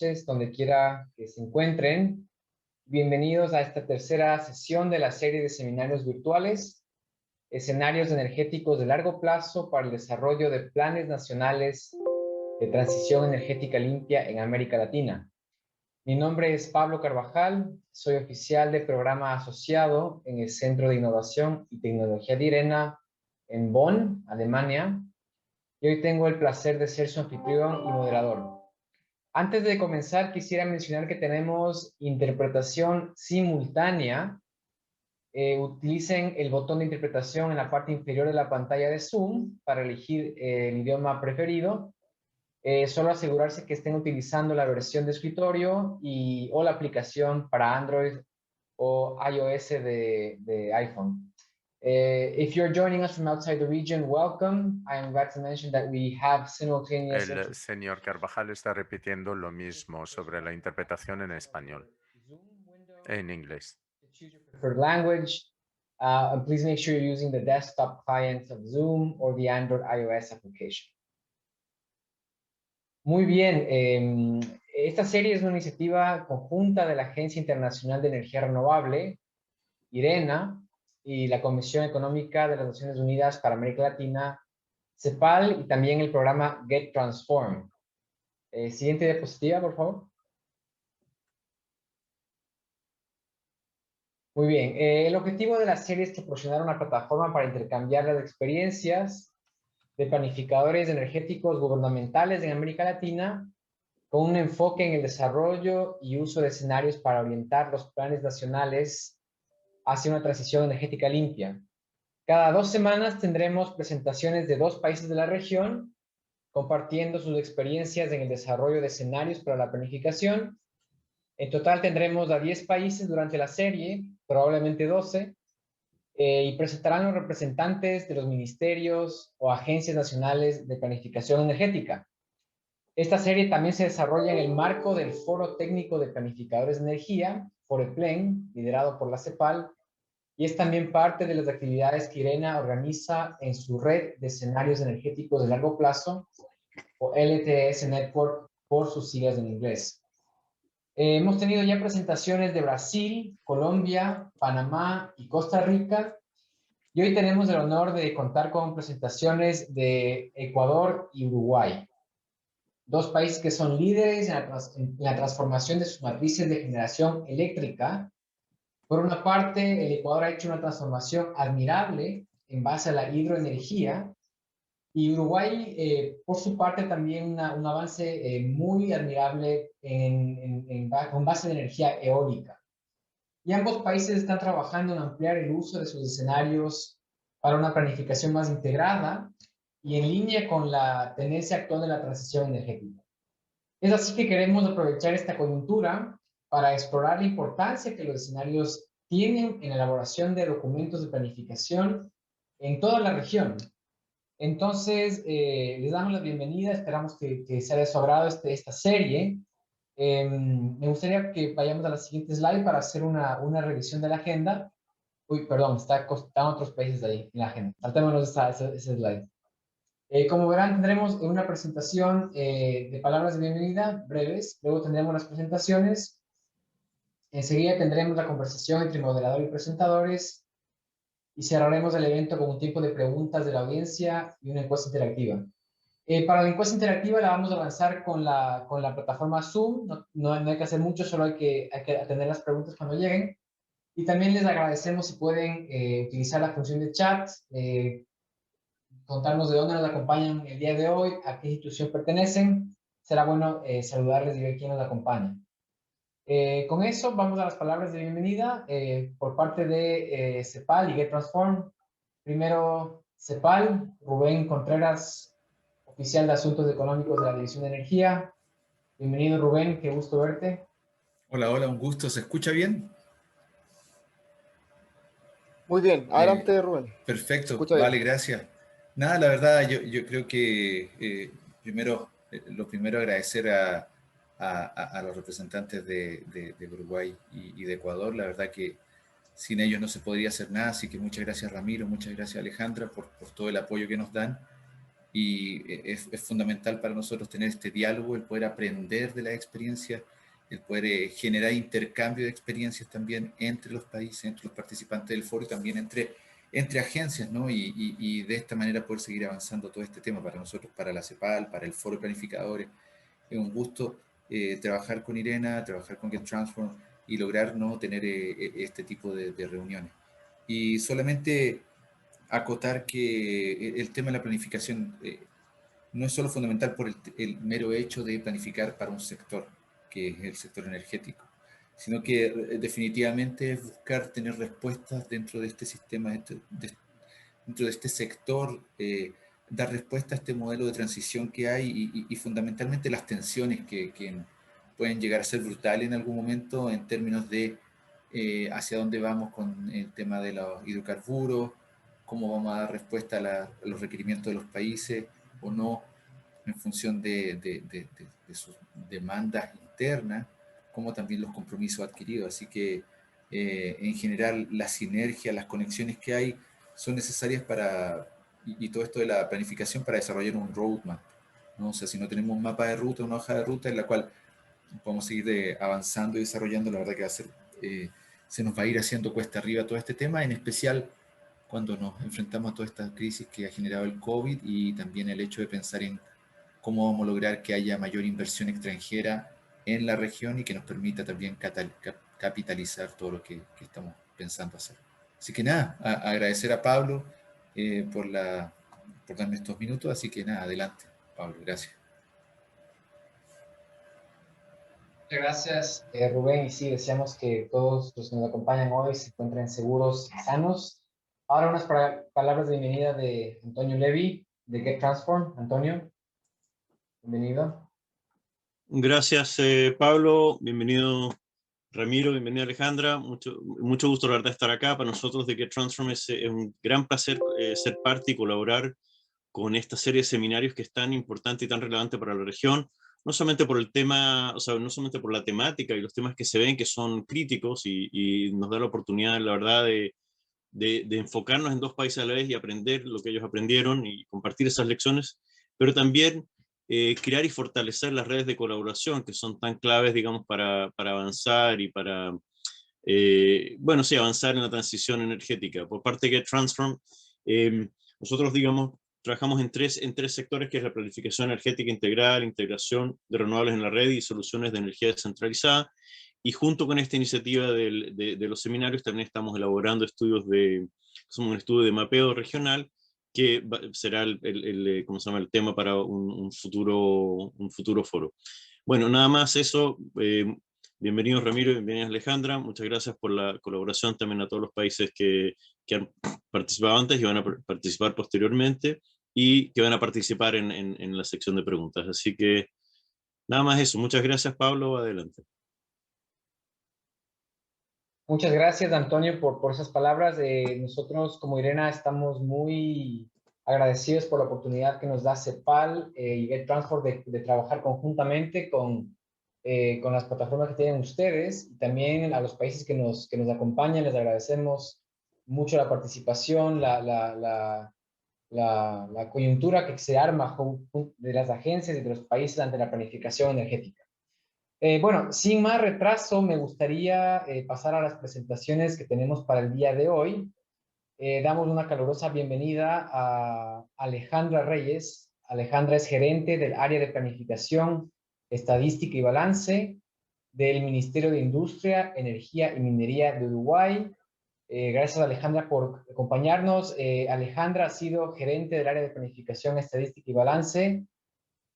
noches, donde quiera que se encuentren. Bienvenidos a esta tercera sesión de la serie de seminarios virtuales, escenarios energéticos de largo plazo para el desarrollo de planes nacionales de transición energética limpia en América Latina. Mi nombre es Pablo Carvajal, soy oficial de programa asociado en el Centro de Innovación y Tecnología de IRENA en Bonn, Alemania, y hoy tengo el placer de ser su anfitrión y moderador. Antes de comenzar, quisiera mencionar que tenemos interpretación simultánea. Utilicen el botón de interpretación en la parte inferior de la pantalla de Zoom para elegir el idioma preferido. Solo asegurarse que estén utilizando la versión de escritorio o la aplicación para Android o iOS de iPhone. If you're joining us from outside the region, welcome. I am glad to mention that we have simultaneous El señor Carvajal está repitiendo lo mismo sobre la interpretación en español, en inglés. choose your preferred language. And please make sure you're using the desktop client of Zoom or the Android iOS application. Muy bien, esta serie es una iniciativa conjunta de la Agencia Internacional de Energía Renovable, IRENA, y la Comisión Económica de las Naciones Unidas para América Latina, CEPAL, y también el programa Get Transformed. Siguiente diapositiva, por favor. Muy bien, el objetivo de la serie es proporcionar una plataforma para intercambiar las experiencias de planificadores energéticos gubernamentales en América Latina con un enfoque en el desarrollo y uso de escenarios para orientar los planes nacionales hacia una transición energética limpia. Cada 2 semanas tendremos presentaciones de 2 países de la región compartiendo sus experiencias en el desarrollo de escenarios para la planificación. En total tendremos a 10 países durante la serie, probablemente 12, y presentarán los representantes de los ministerios o agencias nacionales de planificación energética. Esta serie también se desarrolla en el marco del Foro Técnico de Planificadores de Energía, FOREPLEN, liderado por la CEPAL, y es también parte de las actividades que IRENA organiza en su red de escenarios energéticos de largo plazo, o LTS Network por sus siglas en inglés. Hemos tenido ya presentaciones de Brasil, Colombia, Panamá y Costa Rica, y hoy tenemos el honor de contar con presentaciones de Ecuador y Uruguay, 2 países que son líderes en la transformación de sus matrices de generación eléctrica. Por una parte, el Ecuador ha hecho una transformación admirable en base a la hidroenergía, y Uruguay, por su parte, también un avance muy admirable con base de energía eólica. Y ambos países están trabajando en ampliar el uso de sus escenarios para una planificación más integrada y en línea con la tendencia actual de la transición energética. Es así que queremos aprovechar esta coyuntura para explorar la importancia que los escenarios tienen en la elaboración de documentos de planificación en toda la región. Entonces, les damos la bienvenida, esperamos que sea de su agrado esta serie. Me gustaría que vayamos a la siguiente slide para hacer una revisión de la agenda. Uy, perdón, están otros países ahí en la agenda. Saltémonos ese slide. Como verán, tendremos una presentación de palabras de bienvenida breves, luego tendremos las presentaciones, enseguida tendremos la conversación entre moderador y presentadores, y cerraremos el evento con un tiempo de preguntas de la audiencia y una encuesta interactiva. Para la encuesta interactiva la vamos a lanzar con la plataforma Zoom, no hay que hacer mucho, solo hay que atender las preguntas cuando lleguen. Y también les agradecemos si pueden utilizar la función de chat, contarnos de dónde nos acompañan el día de hoy, a qué institución pertenecen. Será bueno saludarles y ver quién nos acompaña. Con eso vamos a las palabras de bienvenida por parte de CEPAL y Get Transform. Primero, CEPAL, Rubén Contreras, oficial de Asuntos Económicos de la División de Energía. Bienvenido, Rubén, qué gusto verte. Hola, hola, un gusto. ¿Se escucha bien? Muy bien, adelante, Rubén. Perfecto, vale, gracias. Nada, la verdad, yo creo que lo primero agradecer a los representantes de Uruguay y de Ecuador. La verdad que sin ellos no se podría hacer nada, así que muchas gracias, Ramiro, muchas gracias, Alejandra, por todo el apoyo que nos dan. y es fundamental para nosotros tener este diálogo, el poder aprender de la experiencia, el poder generar intercambio de experiencias también entre los países, entre los participantes del foro y también entre agencias, ¿no? Y de esta manera poder seguir avanzando todo este tema para nosotros, para la CEPAL, para el foro de planificadores. Es un gusto trabajar con Irena, trabajar con GetTransform y lograr, ¿no?, tener este tipo de reuniones. Y solamente acotar que el tema de la planificación no es solo fundamental por el mero hecho de planificar para un sector, que es el sector energético, sino que definitivamente es buscar tener respuestas dentro de este sistema, dentro de este sector, dar respuesta a este modelo de transición que hay y fundamentalmente las tensiones que pueden llegar a ser brutales en algún momento en términos de hacia dónde vamos con el tema de los hidrocarburos, cómo vamos a dar respuesta a los requerimientos de los países o no en función de sus demandas internas, como también los compromisos adquiridos. Así que en general la sinergia, las conexiones que hay son necesarias para, y todo esto de la planificación para desarrollar un roadmap, ¿no? O sea, si no tenemos un mapa de ruta, una hoja de ruta en la cual podemos seguir avanzando y desarrollando, la verdad que va a ser, se nos va a ir haciendo cuesta arriba todo este tema, en especial cuando nos enfrentamos a toda esta crisis que ha generado el COVID y también el hecho de pensar en cómo vamos a lograr que haya mayor inversión extranjera en la región y que nos permita también capitalizar todo lo que estamos pensando hacer. Así que nada, agradecer a Pablo por darme estos minutos, así que nada, adelante, Pablo, gracias. Muchas gracias, Rubén. Y sí, deseamos que todos los que nos acompañan hoy se encuentren seguros y sanos. Ahora unas palabras de bienvenida de Antonio Levy, de GetTransform. Antonio, bienvenido. Gracias, Pablo. Bienvenido, Ramiro. Bienvenido, Alejandra. Mucho gusto, la verdad, estar acá. Para nosotros de GetTransform es un gran placer ser parte y colaborar con esta serie de seminarios que es tan importante y tan relevante para la región. No solamente por el tema, o sea, no solamente por la temática y los temas que se ven, que son críticos y nos da la oportunidad, la verdad, de enfocarnos en dos países a la vez y aprender lo que ellos aprendieron y compartir esas lecciones, pero también crear y fortalecer las redes de colaboración que son tan claves, digamos, para avanzar y para, bueno, sí, avanzar en la transición energética. Por parte de GetTransform, nosotros, digamos, trabajamos en tres sectores, que es la planificación energética integral, integración de renovables en la red y soluciones de energía descentralizada. Y junto con esta iniciativa de los seminarios también estamos elaborando somos un estudio de mapeo regional que será ¿cómo se llama?, el tema para un futuro foro. Bueno, nada más eso. Bienvenidos, Ramiro, bienvenidas, Alejandra. Muchas gracias por la colaboración también a todos los países que han participado antes y van a participar posteriormente y que van a participar en la sección de preguntas. Así que nada más eso. Muchas gracias, Pablo. Adelante. Muchas gracias, Antonio, por esas palabras. Nosotros, como Irena, estamos muy agradecidos por la oportunidad que nos da CEPAL y GetTransform de trabajar conjuntamente con las plataformas que tienen ustedes, y también a los países que nos acompañan. Les agradecemos mucho la participación, la coyuntura que se arma de las agencias y de los países ante la planificación energética. Bueno, sin más retraso, me gustaría pasar a las presentaciones que tenemos para el día de hoy. Damos una calurosa bienvenida a Alejandra Reyes. Alejandra es gerente del área de planificación, estadística y balance del Ministerio de Industria, Energía y Minería de Uruguay. Gracias, Alejandra, por acompañarnos. Alejandra ha sido gerente del área de planificación, estadística y balance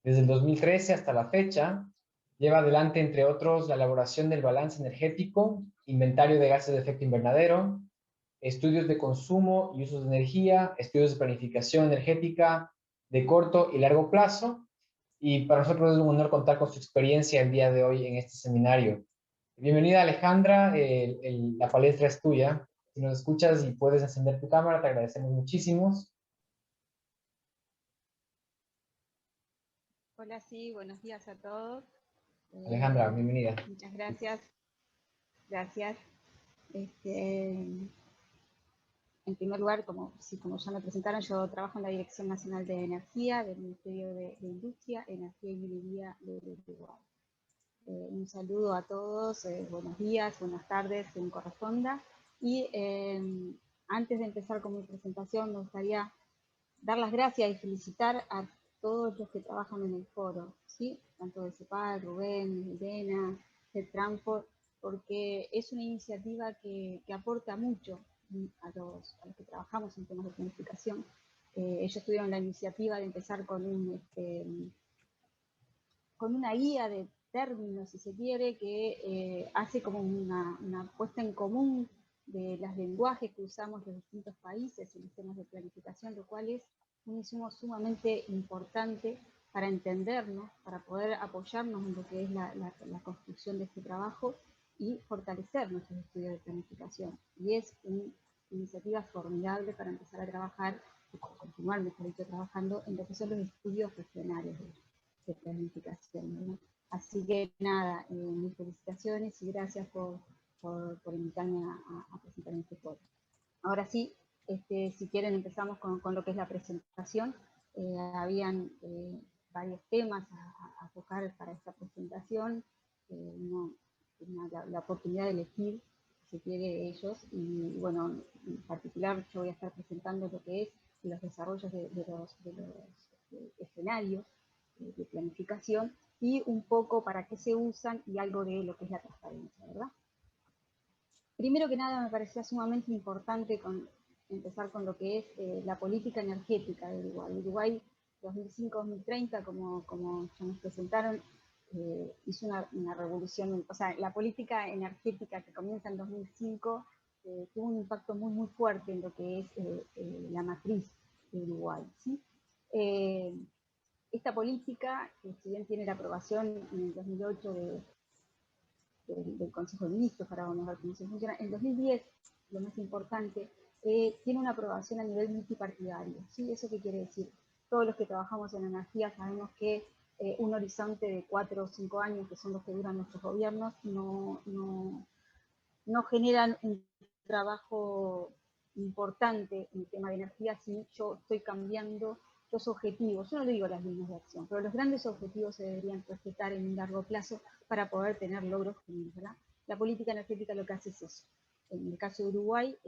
desde el 2013 hasta la fecha. Lleva adelante, entre otros, la elaboración del balance energético, inventario de gases de efecto invernadero, estudios de consumo y usos de energía, estudios de planificación energética de corto y largo plazo. Y para nosotros es un honor contar con su experiencia el día de hoy en este seminario. Bienvenida, Alejandra. La palestra es tuya. Si nos escuchas y puedes encender tu cámara, te agradecemos muchísimo. Hola, sí, buenos días a todos. Alejandra, bienvenida. Muchas gracias. Gracias. En primer lugar, como ya me presentaron, yo trabajo en la Dirección Nacional de Energía del Ministerio de Industria, Energía y Minería de Uruguay. Un saludo a todos, buenos días, buenas tardes, según corresponda. Y antes de empezar con mi presentación, me gustaría dar las gracias y felicitar a todos los que trabajan en el foro, ¿sí? Tanto de CEPAL, Rubén, Elena, de Transport, porque es una iniciativa que aporta mucho a los que trabajamos en temas de planificación. Ellos tuvieron la iniciativa de empezar con una guía de términos, si se quiere, que hace como una puesta en común de los lenguajes que usamos los distintos países en los temas de planificación, lo cual es un insumo sumamente importante para entendernos, para poder apoyarnos en lo que es la construcción de este trabajo y fortalecer nuestros estudios de planificación. Y es una iniciativa formidable para empezar a trabajar, y continuar, mejor dicho, trabajando en lo que son los estudios regionales de planificación, ¿no? Así que nada, mis felicitaciones y gracias por invitarme a presentar en este foro. Ahora sí, si quieren empezamos con lo que es la presentación. Habían varios temas a tocar para esta presentación. La oportunidad de elegir, si quiere, ellos. Y bueno, en particular yo voy a estar presentando lo que es los desarrollos de los escenarios de planificación y un poco para qué se usan y algo de lo que es la transparencia, ¿verdad? Primero que nada me parecía sumamente importante empezar con lo que es la política energética de Uruguay. Uruguay 2005-2030, como ya nos presentaron, hizo una revolución, o sea, la política energética que comienza en 2005 tuvo un impacto muy, muy fuerte en lo que es la matriz de Uruguay, ¿sí? Esta política, que si bien tiene la aprobación en el 2008 del Consejo de Ministros, para vamos a ver cómo se funciona, en 2010, lo más importante, tiene una aprobación a nivel multipartidario, ¿sí? ¿Eso qué quiere decir? Todos los que trabajamos en energía sabemos que un horizonte de 4 o 5 años, que son los que duran nuestros gobiernos, no generan un trabajo importante en el tema de energía si yo estoy cambiando los objetivos. Yo no digo las líneas de acción, pero los grandes objetivos se deberían respetar en un largo plazo para poder tener logros comunes, ¿verdad? La política energética lo que hace es eso. En el caso de Uruguay,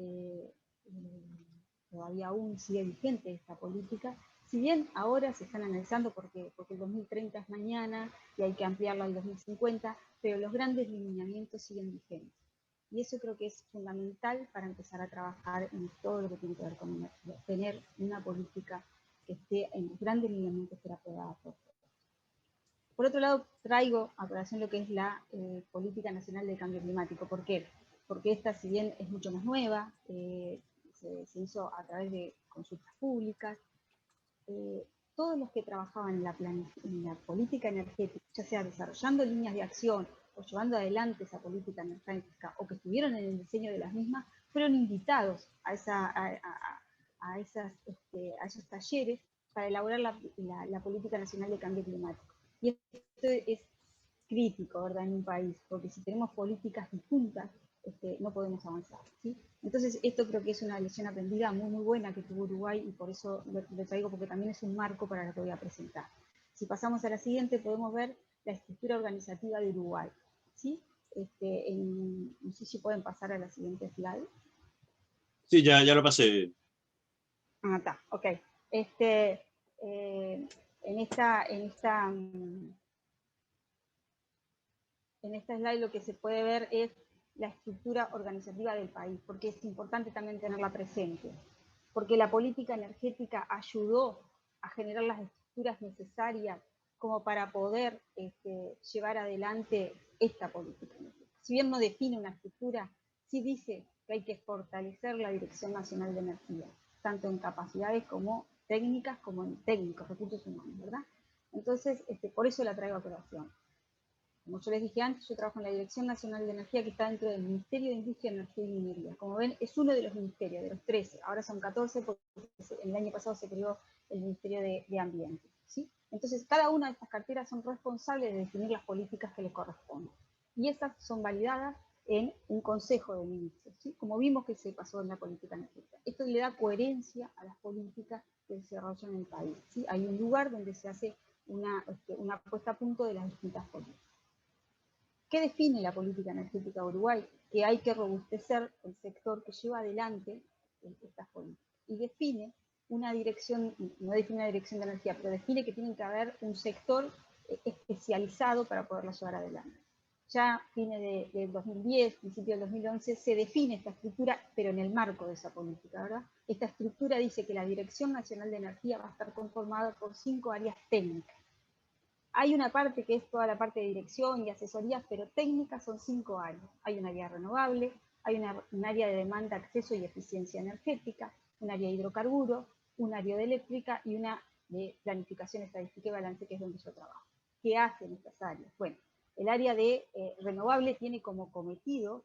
todavía aún sigue vigente esta política, si bien ahora se están analizando porque el 2030 es mañana y hay que ampliarla al 2050, pero los grandes lineamientos siguen vigentes. Y eso creo que es fundamental para empezar a trabajar en todo lo que tiene que ver con energía, tener una política que esté en los grandes lineamientos que la pueda aportar. Por otro lado, traigo a colación lo que es la Política Nacional de Cambio Climático. ¿Por qué? Porque esta, si bien es mucho más nueva, se hizo a través de consultas públicas, todos los que trabajaban en la política energética, ya sea desarrollando líneas de acción o llevando adelante esa política energética, o que estuvieron en el diseño de las mismas, fueron invitados a esos talleres para elaborar la Política Nacional de Cambio Climático. Y esto es crítico, ¿verdad?, en un país, porque si tenemos políticas disjuntas, no podemos avanzar, ¿sí? Entonces, esto creo que es una lección aprendida muy, muy buena que tuvo Uruguay, y por eso lo traigo, porque también es un marco para lo que voy a presentar. Si pasamos a la siguiente, podemos ver la estructura organizativa de Uruguay, ¿sí? No sé si pueden pasar a la siguiente slide. Sí, ya lo pasé. Ah, está, ok. En esta slide lo que se puede ver es la estructura organizativa del país, porque es importante también tenerla presente, porque la política energética ayudó a generar las estructuras necesarias como para poder llevar adelante esta política. Si bien no define una estructura, sí dice que hay que fortalecer la Dirección Nacional de Energía, tanto en capacidades como técnicas, como en técnicos, recursos humanos, ¿verdad? Entonces, por eso la traigo a colación. Como yo les dije antes, yo trabajo en la Dirección Nacional de Energía, que está dentro del Ministerio de Industria, Energía y Minería. Como ven, es uno de los ministerios, de los 13, ahora son 14, porque el año pasado se creó el Ministerio de Ambiente, ¿sí? Entonces, cada una de estas carteras son responsables de definir las políticas que les corresponden. Y esas son validadas en un Consejo de Ministros, ¿sí? Como vimos que se pasó en la política energética. Esto le da coherencia a las políticas que se desarrollan en el país, ¿sí? Hay un lugar donde se hace una puesta a punto de las distintas políticas. ¿Qué define la política energética de Uruguay? Que hay que robustecer el sector que lleva adelante estas políticas. Y define una dirección, no define una dirección de energía, pero define que tiene que haber un sector especializado para poderla llevar adelante. Ya fines del 2010, principio del 2011, se define esta estructura, pero en el marco de esa política, ¿verdad? Esta estructura dice que la Dirección Nacional de Energía va a estar conformada por 5 áreas técnicas. Hay una parte que es toda la parte de dirección y asesorías, pero técnicas son 5 áreas. Hay un área renovable, hay un área de demanda, acceso y eficiencia energética, un área de hidrocarburos, un área de eléctrica y una de planificación, estadística y balance, que es donde yo trabajo. ¿Qué hacen estas áreas? Bueno, el área de renovable tiene como cometido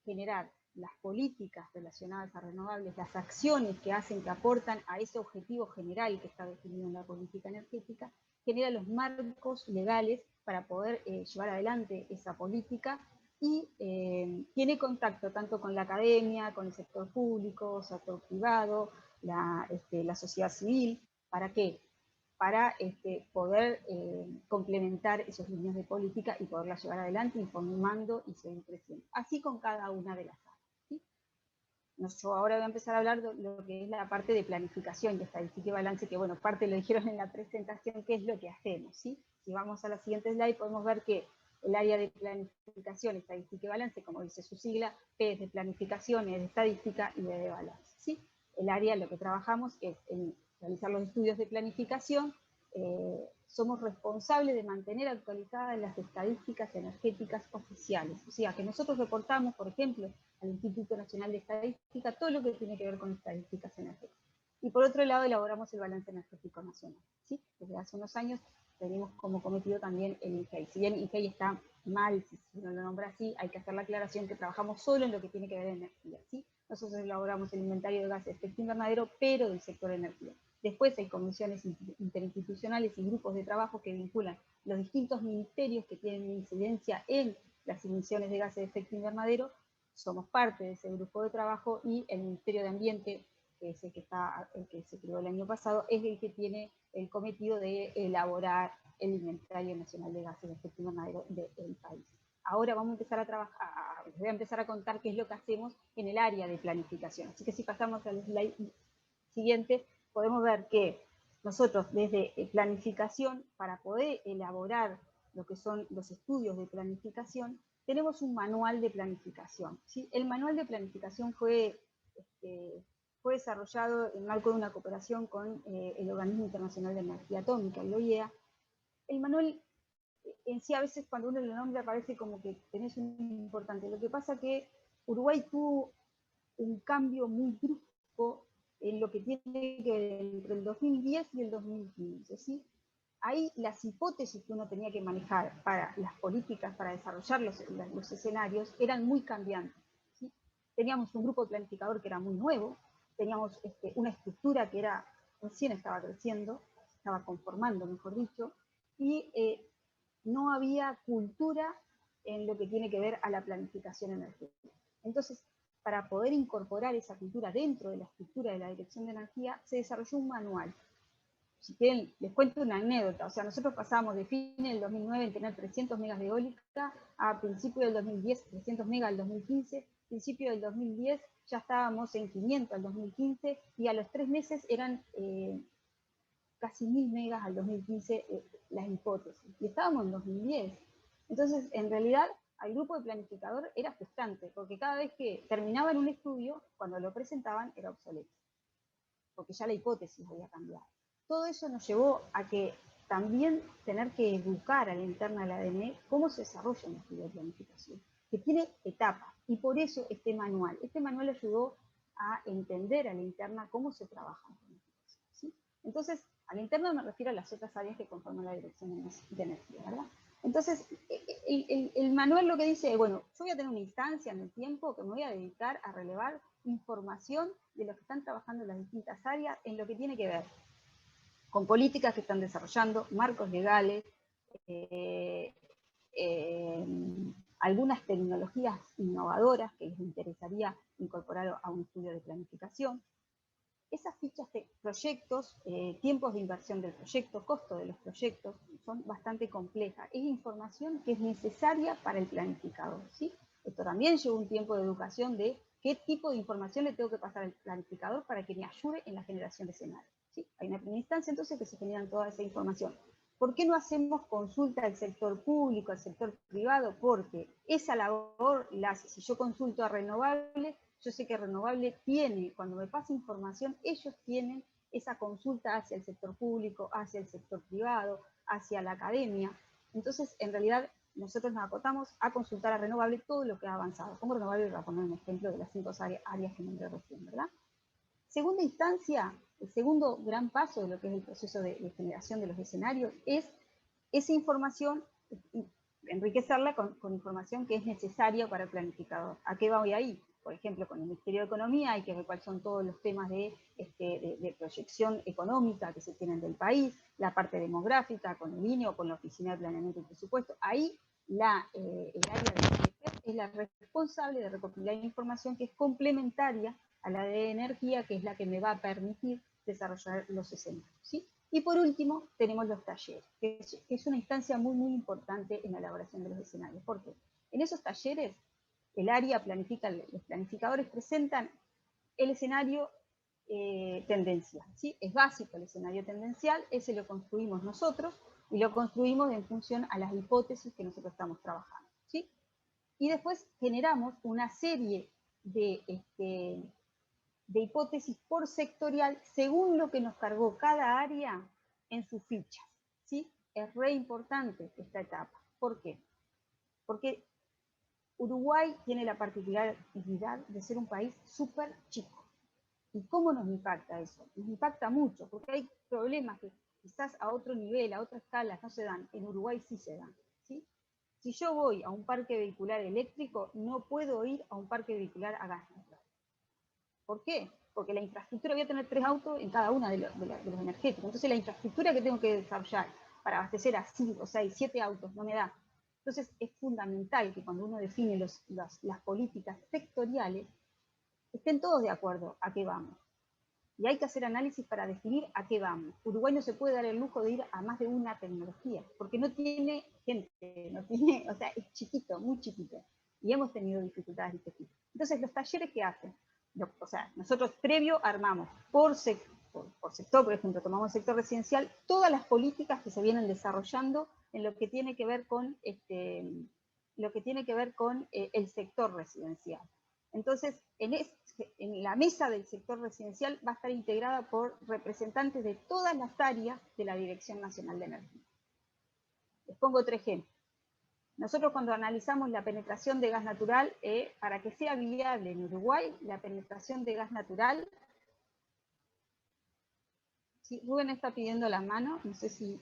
generar las políticas relacionadas a renovables, las acciones que hacen, que aportan a ese objetivo general que está definido en la política energética, genera los marcos legales para poder llevar adelante esa política y tiene contacto tanto con la academia, con el sector público, sector privado, la sociedad civil. ¿Para qué? Para poder complementar esos líneas de política y poderlas llevar adelante, informando y seguir creciendo. Así con cada una de las áreas, ¿sí? Yo ahora voy a empezar a hablar de lo que es la parte de planificación y estadística y balance, que bueno, parte lo dijeron en la presentación, qué es lo que hacemos, ¿sí? Si vamos a la siguiente slide, podemos ver que el área de planificación, estadística y balance, como dice su sigla, P es de planificación, es de estadística y B de balance, ¿sí? El área, lo que trabajamos es en realizar los estudios de planificación. Somos responsables de mantener actualizadas las estadísticas energéticas oficiales. O sea, que nosotros reportamos, por ejemplo, al Instituto Nacional de Estadística todo lo que tiene que ver con estadísticas energéticas. Y por otro lado, elaboramos el balance energético nacional, ¿sí? Desde hace unos años tenemos como cometido también el INGEI. Si bien el INGEI está mal, si uno lo nombra así, hay que hacer la aclaración que trabajamos solo en lo que tiene que ver con energía, ¿sí? Nosotros elaboramos el inventario de gases de efecto invernadero, pero del sector energía. Después hay comisiones interinstitucionales y grupos de trabajo que vinculan los distintos ministerios que tienen incidencia en las emisiones de gases de efecto invernadero. Somos parte de ese grupo de trabajo y el Ministerio de Ambiente, que es el que se creó el año pasado, es el que tiene el cometido de elaborar el inventario nacional de gases de efecto invernadero del país. Ahora vamos a empezar a trabajar, voy a empezar a contar qué es lo que hacemos en el área de planificación. Así que si pasamos al slide siguiente, podemos ver que nosotros desde planificación, para poder elaborar lo que son los estudios de planificación, tenemos un manual de planificación, ¿sí? El manual de planificación fue desarrollado en el marco de una cooperación con el Organismo Internacional de Energía Atómica, el OIEA. El manual en sí, a veces cuando uno lo nombra parece como que tenés un importante. Lo que pasa es que Uruguay tuvo un cambio muy brusco en lo que tiene que ver entre el 2010 y el 2015, ¿sí? Ahí las hipótesis que uno tenía que manejar para las políticas, para desarrollar los escenarios, eran muy cambiantes, ¿sí? Teníamos un grupo de planificador que era muy nuevo, teníamos una estructura que recién estaba creciendo, estaba conformando, mejor dicho, y no había cultura en lo que tiene que ver a la planificación energética. Entonces, para poder incorporar esa cultura dentro de la estructura de la Dirección de Energía, se desarrolló un manual. Si quieren, les cuento una anécdota. O sea, nosotros pasamos de fin del 2009 en tener 300 megas de eólica a principio del 2010, 300 megas al 2015, principio del 2010 ya estábamos en 500 al 2015 y a los 3 meses eran casi 1000 megas al 2015 las hipótesis. Y estábamos en 2010. Entonces, en realidad, al grupo de planificador era frustrante, porque cada vez que terminaban un estudio, cuando lo presentaban, era obsoleto, porque ya la hipótesis había cambiado. Todo eso nos llevó a que también tener que educar a la interna de la ADN cómo se desarrolla un estudio de planificación, que tiene etapas, y por eso este manual ayudó a entender a la interna cómo se trabaja en planificación, ¿sí? Entonces, a la interna me refiero a las otras áreas que conforman la Dirección de Energía, ¿verdad? Entonces, el manual lo que dice, bueno, yo voy a tener una instancia en el tiempo que me voy a dedicar a relevar información de los que están trabajando en las distintas áreas en lo que tiene que ver con políticas que están desarrollando, marcos legales, algunas tecnologías innovadoras que les interesaría incorporar a un estudio de planificación. Esas fichas de proyectos, tiempos de inversión del proyecto, costo de los proyectos, son bastante complejas. Es información que es necesaria para el planificador, ¿sí? Esto también lleva un tiempo de educación de qué tipo de información le tengo que pasar al planificador para que me ayude en la generación de escenarios, ¿sí? Hay una primera instancia entonces que se generan toda esa información. ¿Por qué no hacemos consulta al sector público, al sector privado? Porque esa labor la hace, si yo consulto a Renovable, yo sé que Renovable tiene, cuando me pasa información, ellos tienen esa consulta hacia el sector público, hacia el sector privado, hacia la academia. Entonces, en realidad, nosotros nos acotamos a consultar a Renovable todo lo que ha avanzado. Pongo Renovable para poner un ejemplo de las 5 áreas que nombré recién, ¿verdad? Segunda instancia, el segundo gran paso de lo que es el proceso de generación de los escenarios es esa información, enriquecerla con información que es necesaria para el planificador. ¿A qué voy ahí? Por ejemplo, con el Ministerio de Economía hay que ver cuáles son todos los temas de proyección económica que se tienen del país, la parte demográfica, con el INE o con la Oficina de Planeamiento y Presupuesto. Ahí el área de es la responsable de recopilar información que es complementaria a la de energía, que es la que me va a permitir desarrollar los escenarios, ¿sí? Y por último, tenemos los talleres, que es una instancia muy, muy importante en la elaboración de los escenarios. ¿Por qué? En esos talleres, el área planifica, los planificadores presentan el escenario tendencial, ¿sí? Es básico el escenario tendencial, ese lo construimos nosotros, y lo construimos en función a las hipótesis que nosotros estamos trabajando, ¿sí? Y después generamos una serie de hipótesis por sectorial según lo que nos cargó cada área en sus fichas, ¿sí? Es re importante esta etapa. ¿Por qué? Porque Uruguay tiene la particularidad de ser un país súper chico. ¿Y cómo nos impacta eso? Nos impacta mucho, porque hay problemas que quizás a otro nivel, a otra escala no se dan. En Uruguay sí se dan, ¿sí? Si yo voy a un parque vehicular eléctrico, no puedo ir a un parque vehicular a gas natural. ¿Por qué? Porque la infraestructura, voy a tener 3 autos en cada una de los energéticos. Entonces la infraestructura que tengo que desarrollar para abastecer a 5, 6, 7 autos no me da. Entonces es fundamental que cuando uno define las políticas sectoriales, estén todos de acuerdo a qué vamos. Y hay que hacer análisis para definir a qué vamos. Uruguay no se puede dar el lujo de ir a más de una tecnología, porque no tiene gente, no tiene, o sea, es chiquito, muy chiquito. Y hemos tenido dificultades de este tipo. Entonces, los talleres que hacen, o sea, nosotros previo armamos por sector, por ejemplo, tomamos el sector residencial, todas las políticas que se vienen desarrollando en lo que tiene que ver con, el sector residencial. Entonces, en la mesa del sector residencial va a estar integrada por representantes de todas las áreas de la Dirección Nacional de Energía. Les pongo otro ejemplo. Nosotros cuando analizamos la penetración de gas natural, para que sea viable en Uruguay, la penetración de gas natural, ¿sí? Rubén está pidiendo la mano, no sé si...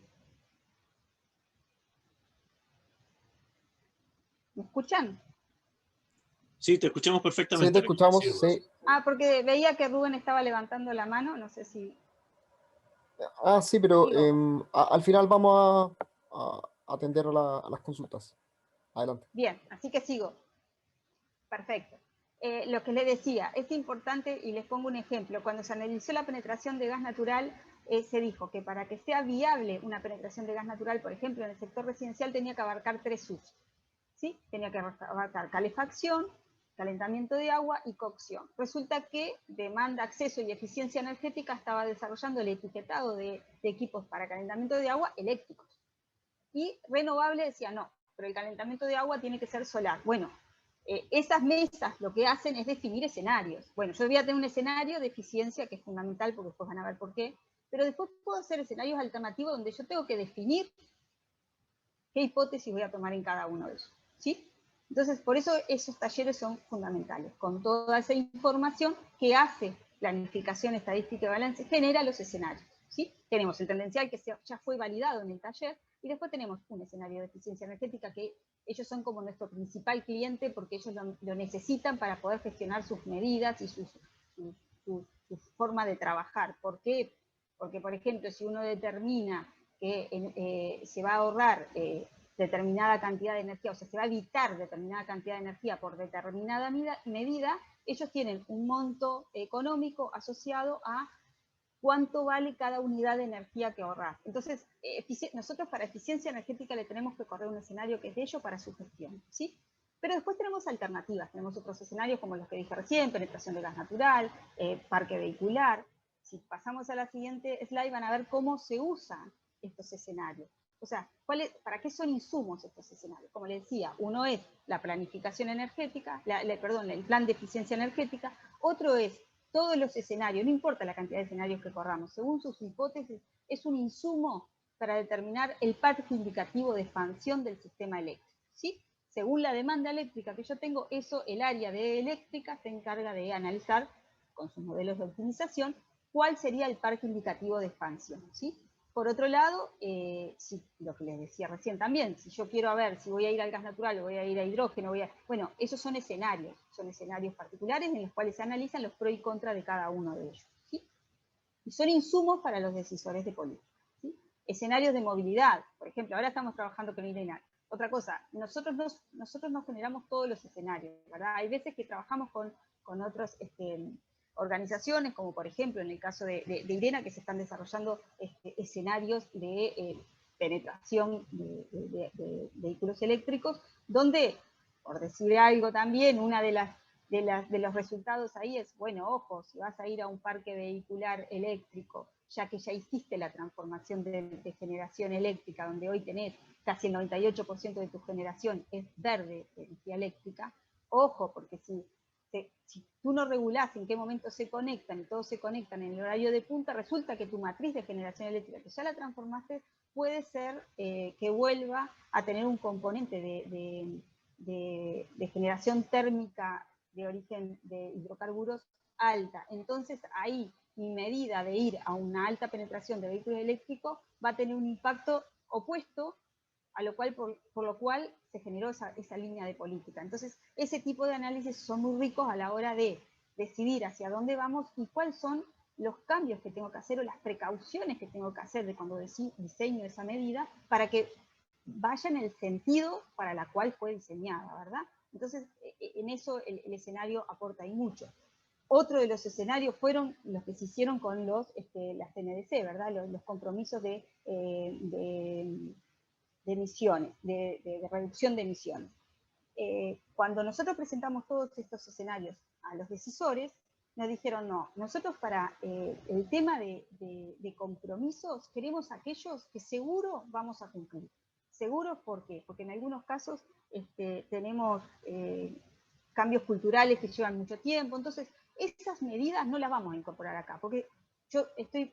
¿Me escuchan? Sí, te escuchamos perfectamente. Sí, te escuchamos, sí. Ah, porque veía que Rubén estaba levantando la mano, no sé si... Ah, sí, pero Digo. al final vamos a atender a las consultas. Adelante. Bien, así que sigo. Perfecto. Lo que les decía, es importante, y les pongo un ejemplo, cuando se analizó la penetración de gas natural, se dijo que para que sea viable una penetración de gas natural, por ejemplo, en el sector residencial tenía que abarcar 3 usos, ¿sí? Tenía que abarcar calefacción, calentamiento de agua y cocción. Resulta que demanda, acceso y eficiencia energética estaba desarrollando el etiquetado de equipos para calentamiento de agua eléctricos. Y Renovable decía, no, pero el calentamiento de agua tiene que ser solar. Bueno, esas mesas lo que hacen es definir escenarios. Bueno, yo voy a tener un escenario de eficiencia que es fundamental, porque después van a ver por qué, pero después puedo hacer escenarios alternativos donde yo tengo que definir qué hipótesis voy a tomar en cada uno de ellos, ¿sí? Entonces, por eso esos talleres son fundamentales. Con toda esa información que hace planificación estadística y balance, genera los escenarios, ¿sí? Tenemos el tendencial que ya fue validado en el taller, y después tenemos un escenario de eficiencia energética que ellos son como nuestro principal cliente porque ellos lo necesitan para poder gestionar sus medidas y su forma de trabajar. ¿Por qué? Porque, por ejemplo, si uno determina que se va a ahorrar determinada cantidad de energía, o sea, se va a evitar determinada cantidad de energía por determinada medida, ellos tienen un monto económico asociado a cuánto vale cada unidad de energía que ahorrar. Entonces, nosotros para eficiencia energética le tenemos que correr un escenario que es de ello para su gestión, ¿sí? Pero después tenemos alternativas, tenemos otros escenarios como los que dije recién, penetración de gas natural, parque vehicular. Si pasamos a la siguiente slide van a ver cómo se usan estos escenarios. O sea, ¿para qué son insumos estos escenarios? Como les decía, uno es la planificación energética, el plan de eficiencia energética, otro es todos los escenarios, no importa la cantidad de escenarios que corramos, según sus hipótesis, es un insumo para determinar el parque indicativo de expansión del sistema eléctrico, ¿sí? Según la demanda eléctrica que yo tengo, el área de eléctrica se encarga de analizar, con sus modelos de optimización, cuál sería el parque indicativo de expansión, ¿sí? Por otro lado, lo que les decía recién también, si yo quiero ver si voy a ir al gas natural o voy a ir a hidrógeno, bueno, esos son escenarios particulares en los cuales se analizan los pros y contras de cada uno de ellos, ¿sí? Y son insumos para los decisores de política, ¿sí? Escenarios de movilidad, por ejemplo, ahora estamos trabajando con IRENA. Otra cosa, nosotros no generamos todos los escenarios, ¿verdad? Hay veces que trabajamos con otras organizaciones, como por ejemplo en el caso de IRENA, que se están desarrollando escenarios de penetración de vehículos eléctricos, donde, por decir algo también, una de los resultados ahí es, bueno, ojo, si vas a ir a un parque vehicular eléctrico, ya que ya hiciste la transformación de generación eléctrica, donde hoy tenés casi el 98% de tu generación es verde de energía eléctrica, ojo, porque si tú no regulás en qué momento se conectan y todos se conectan en el horario de punta, resulta que tu matriz de generación eléctrica, que ya la transformaste, puede ser que vuelva a tener un componente de generación térmica de origen de hidrocarburos alta. Entonces ahí mi medida de ir a una alta penetración de vehículos eléctricos va a tener un impacto opuesto a lo cual, por lo cual se generó esa línea de política. Entonces, ese tipo de análisis son muy ricos a la hora de decidir hacia dónde vamos y cuáles son los cambios que tengo que hacer o las precauciones que tengo que hacer de cuando diseño esa medida para que vaya en el sentido para la cual fue diseñada, ¿verdad? Entonces, en eso el escenario aporta ahí mucho. Otro de los escenarios fueron los que se hicieron con las NDC, ¿verdad? Los compromisos de emisiones, de reducción de emisiones. Cuando nosotros presentamos todos estos escenarios a los decisores, nos dijeron, no, nosotros para el tema de compromisos queremos aquellos que seguro vamos a cumplir. ¿Seguros por qué? Porque en algunos casos tenemos cambios culturales que llevan mucho tiempo, entonces esas medidas no las vamos a incorporar acá, porque yo estoy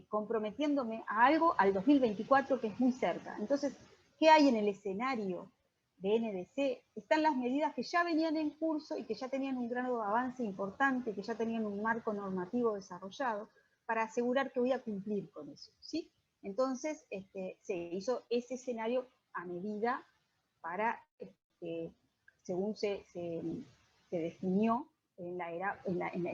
comprometiéndome a algo al 2024 que es muy cerca. Entonces, ¿qué hay en el escenario de NDC? Están las medidas que ya venían en curso y que ya tenían un grado de avance importante, que ya tenían un marco normativo desarrollado, para asegurar que voy a cumplir con eso, ¿sí? Entonces, se hizo ese escenario a medida para, según se definió en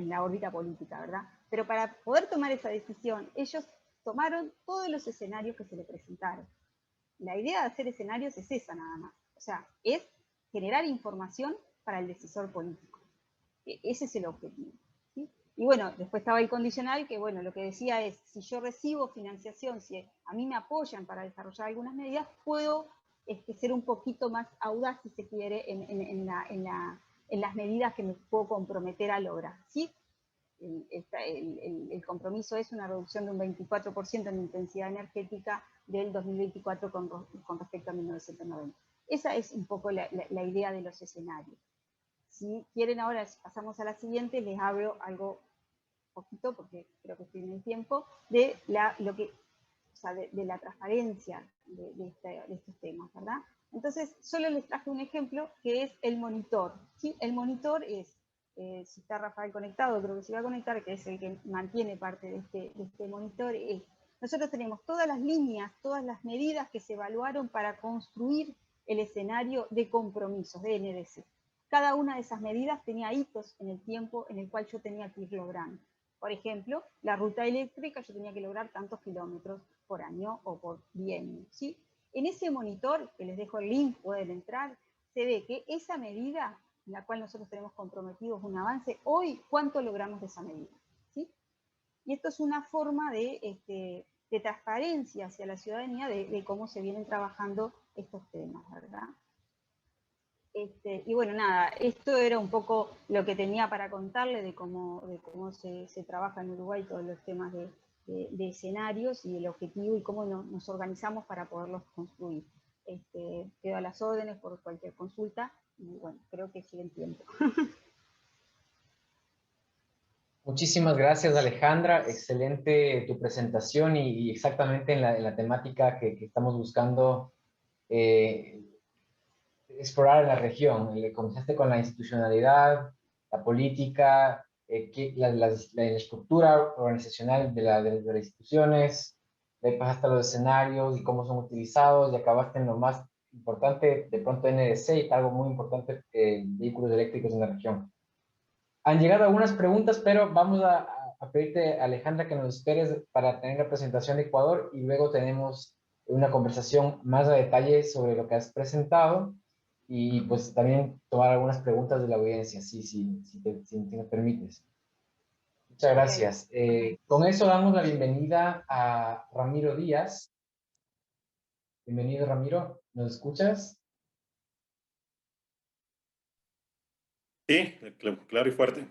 la órbita política, ¿verdad? Pero para poder tomar esa decisión, ellos tomaron todos los escenarios que se le presentaron. La idea de hacer escenarios es esa nada más. O sea, es generar información para el decisor político. Ese es el objetivo, ¿sí? Y bueno, después estaba el condicional, que bueno, lo que decía es, si yo recibo financiación, si a mí me apoyan para desarrollar algunas medidas, puedo ser un poquito más audaz, si se quiere, en las medidas que me puedo comprometer a lograr, ¿sí? El compromiso es una reducción de un 24% en intensidad energética del 2024 con respecto a 1990. Esa es un poco la idea de los escenarios. Si quieren ahora, si pasamos a la siguiente, les hablo algo poquito, porque creo que estoy en el tiempo, de la transparencia de estos temas, ¿verdad? Entonces, solo les traje un ejemplo que es el monitor, ¿sí? El monitor es, si está Rafael conectado, creo que se va a conectar, que es el que mantiene parte de este monitor, nosotros tenemos todas las líneas, todas las medidas que se evaluaron para construir el escenario de compromisos de NDC. Cada una de esas medidas tenía hitos en el tiempo en el cual yo tenía que ir logrando. Por ejemplo, la ruta eléctrica yo tenía que lograr tantos kilómetros por año o por bienio, ¿sí? En ese monitor, que les dejo el link, pueden entrar, se ve que esa medida, en la cual nosotros tenemos comprometidos un avance, hoy, ¿cuánto logramos de esa medida? ¿Sí? Y esto es una forma de transparencia hacia la ciudadanía de cómo se vienen trabajando estos temas, ¿verdad? Y bueno, nada, esto era un poco lo que tenía para contarle de cómo se trabaja en Uruguay todos los temas de escenarios y el objetivo y cómo nos organizamos para poderlos construir. Quedo a las órdenes por cualquier consulta y bueno, creo que sigue en tiempo. Muchísimas gracias, Alejandra. Excelente tu presentación y exactamente en la temática que estamos buscando explorar en la región. Comenzaste con la institucionalidad, la política, la estructura organizacional de las instituciones, de pasaste a los escenarios y cómo son utilizados, y acabaste en lo más importante, de pronto NDC, y algo muy importante, vehículos eléctricos en la región. Han llegado algunas preguntas, pero vamos a pedirte, Alejandra, que nos esperes para tener la presentación de Ecuador y luego tenemos una conversación más a detalle sobre lo que has presentado y pues también tomar algunas preguntas de la audiencia, si me permites. Muchas gracias. Con eso damos la bienvenida a Ramiro Díaz. Bienvenido, Ramiro. ¿Nos escuchas? Sí, claro y fuerte.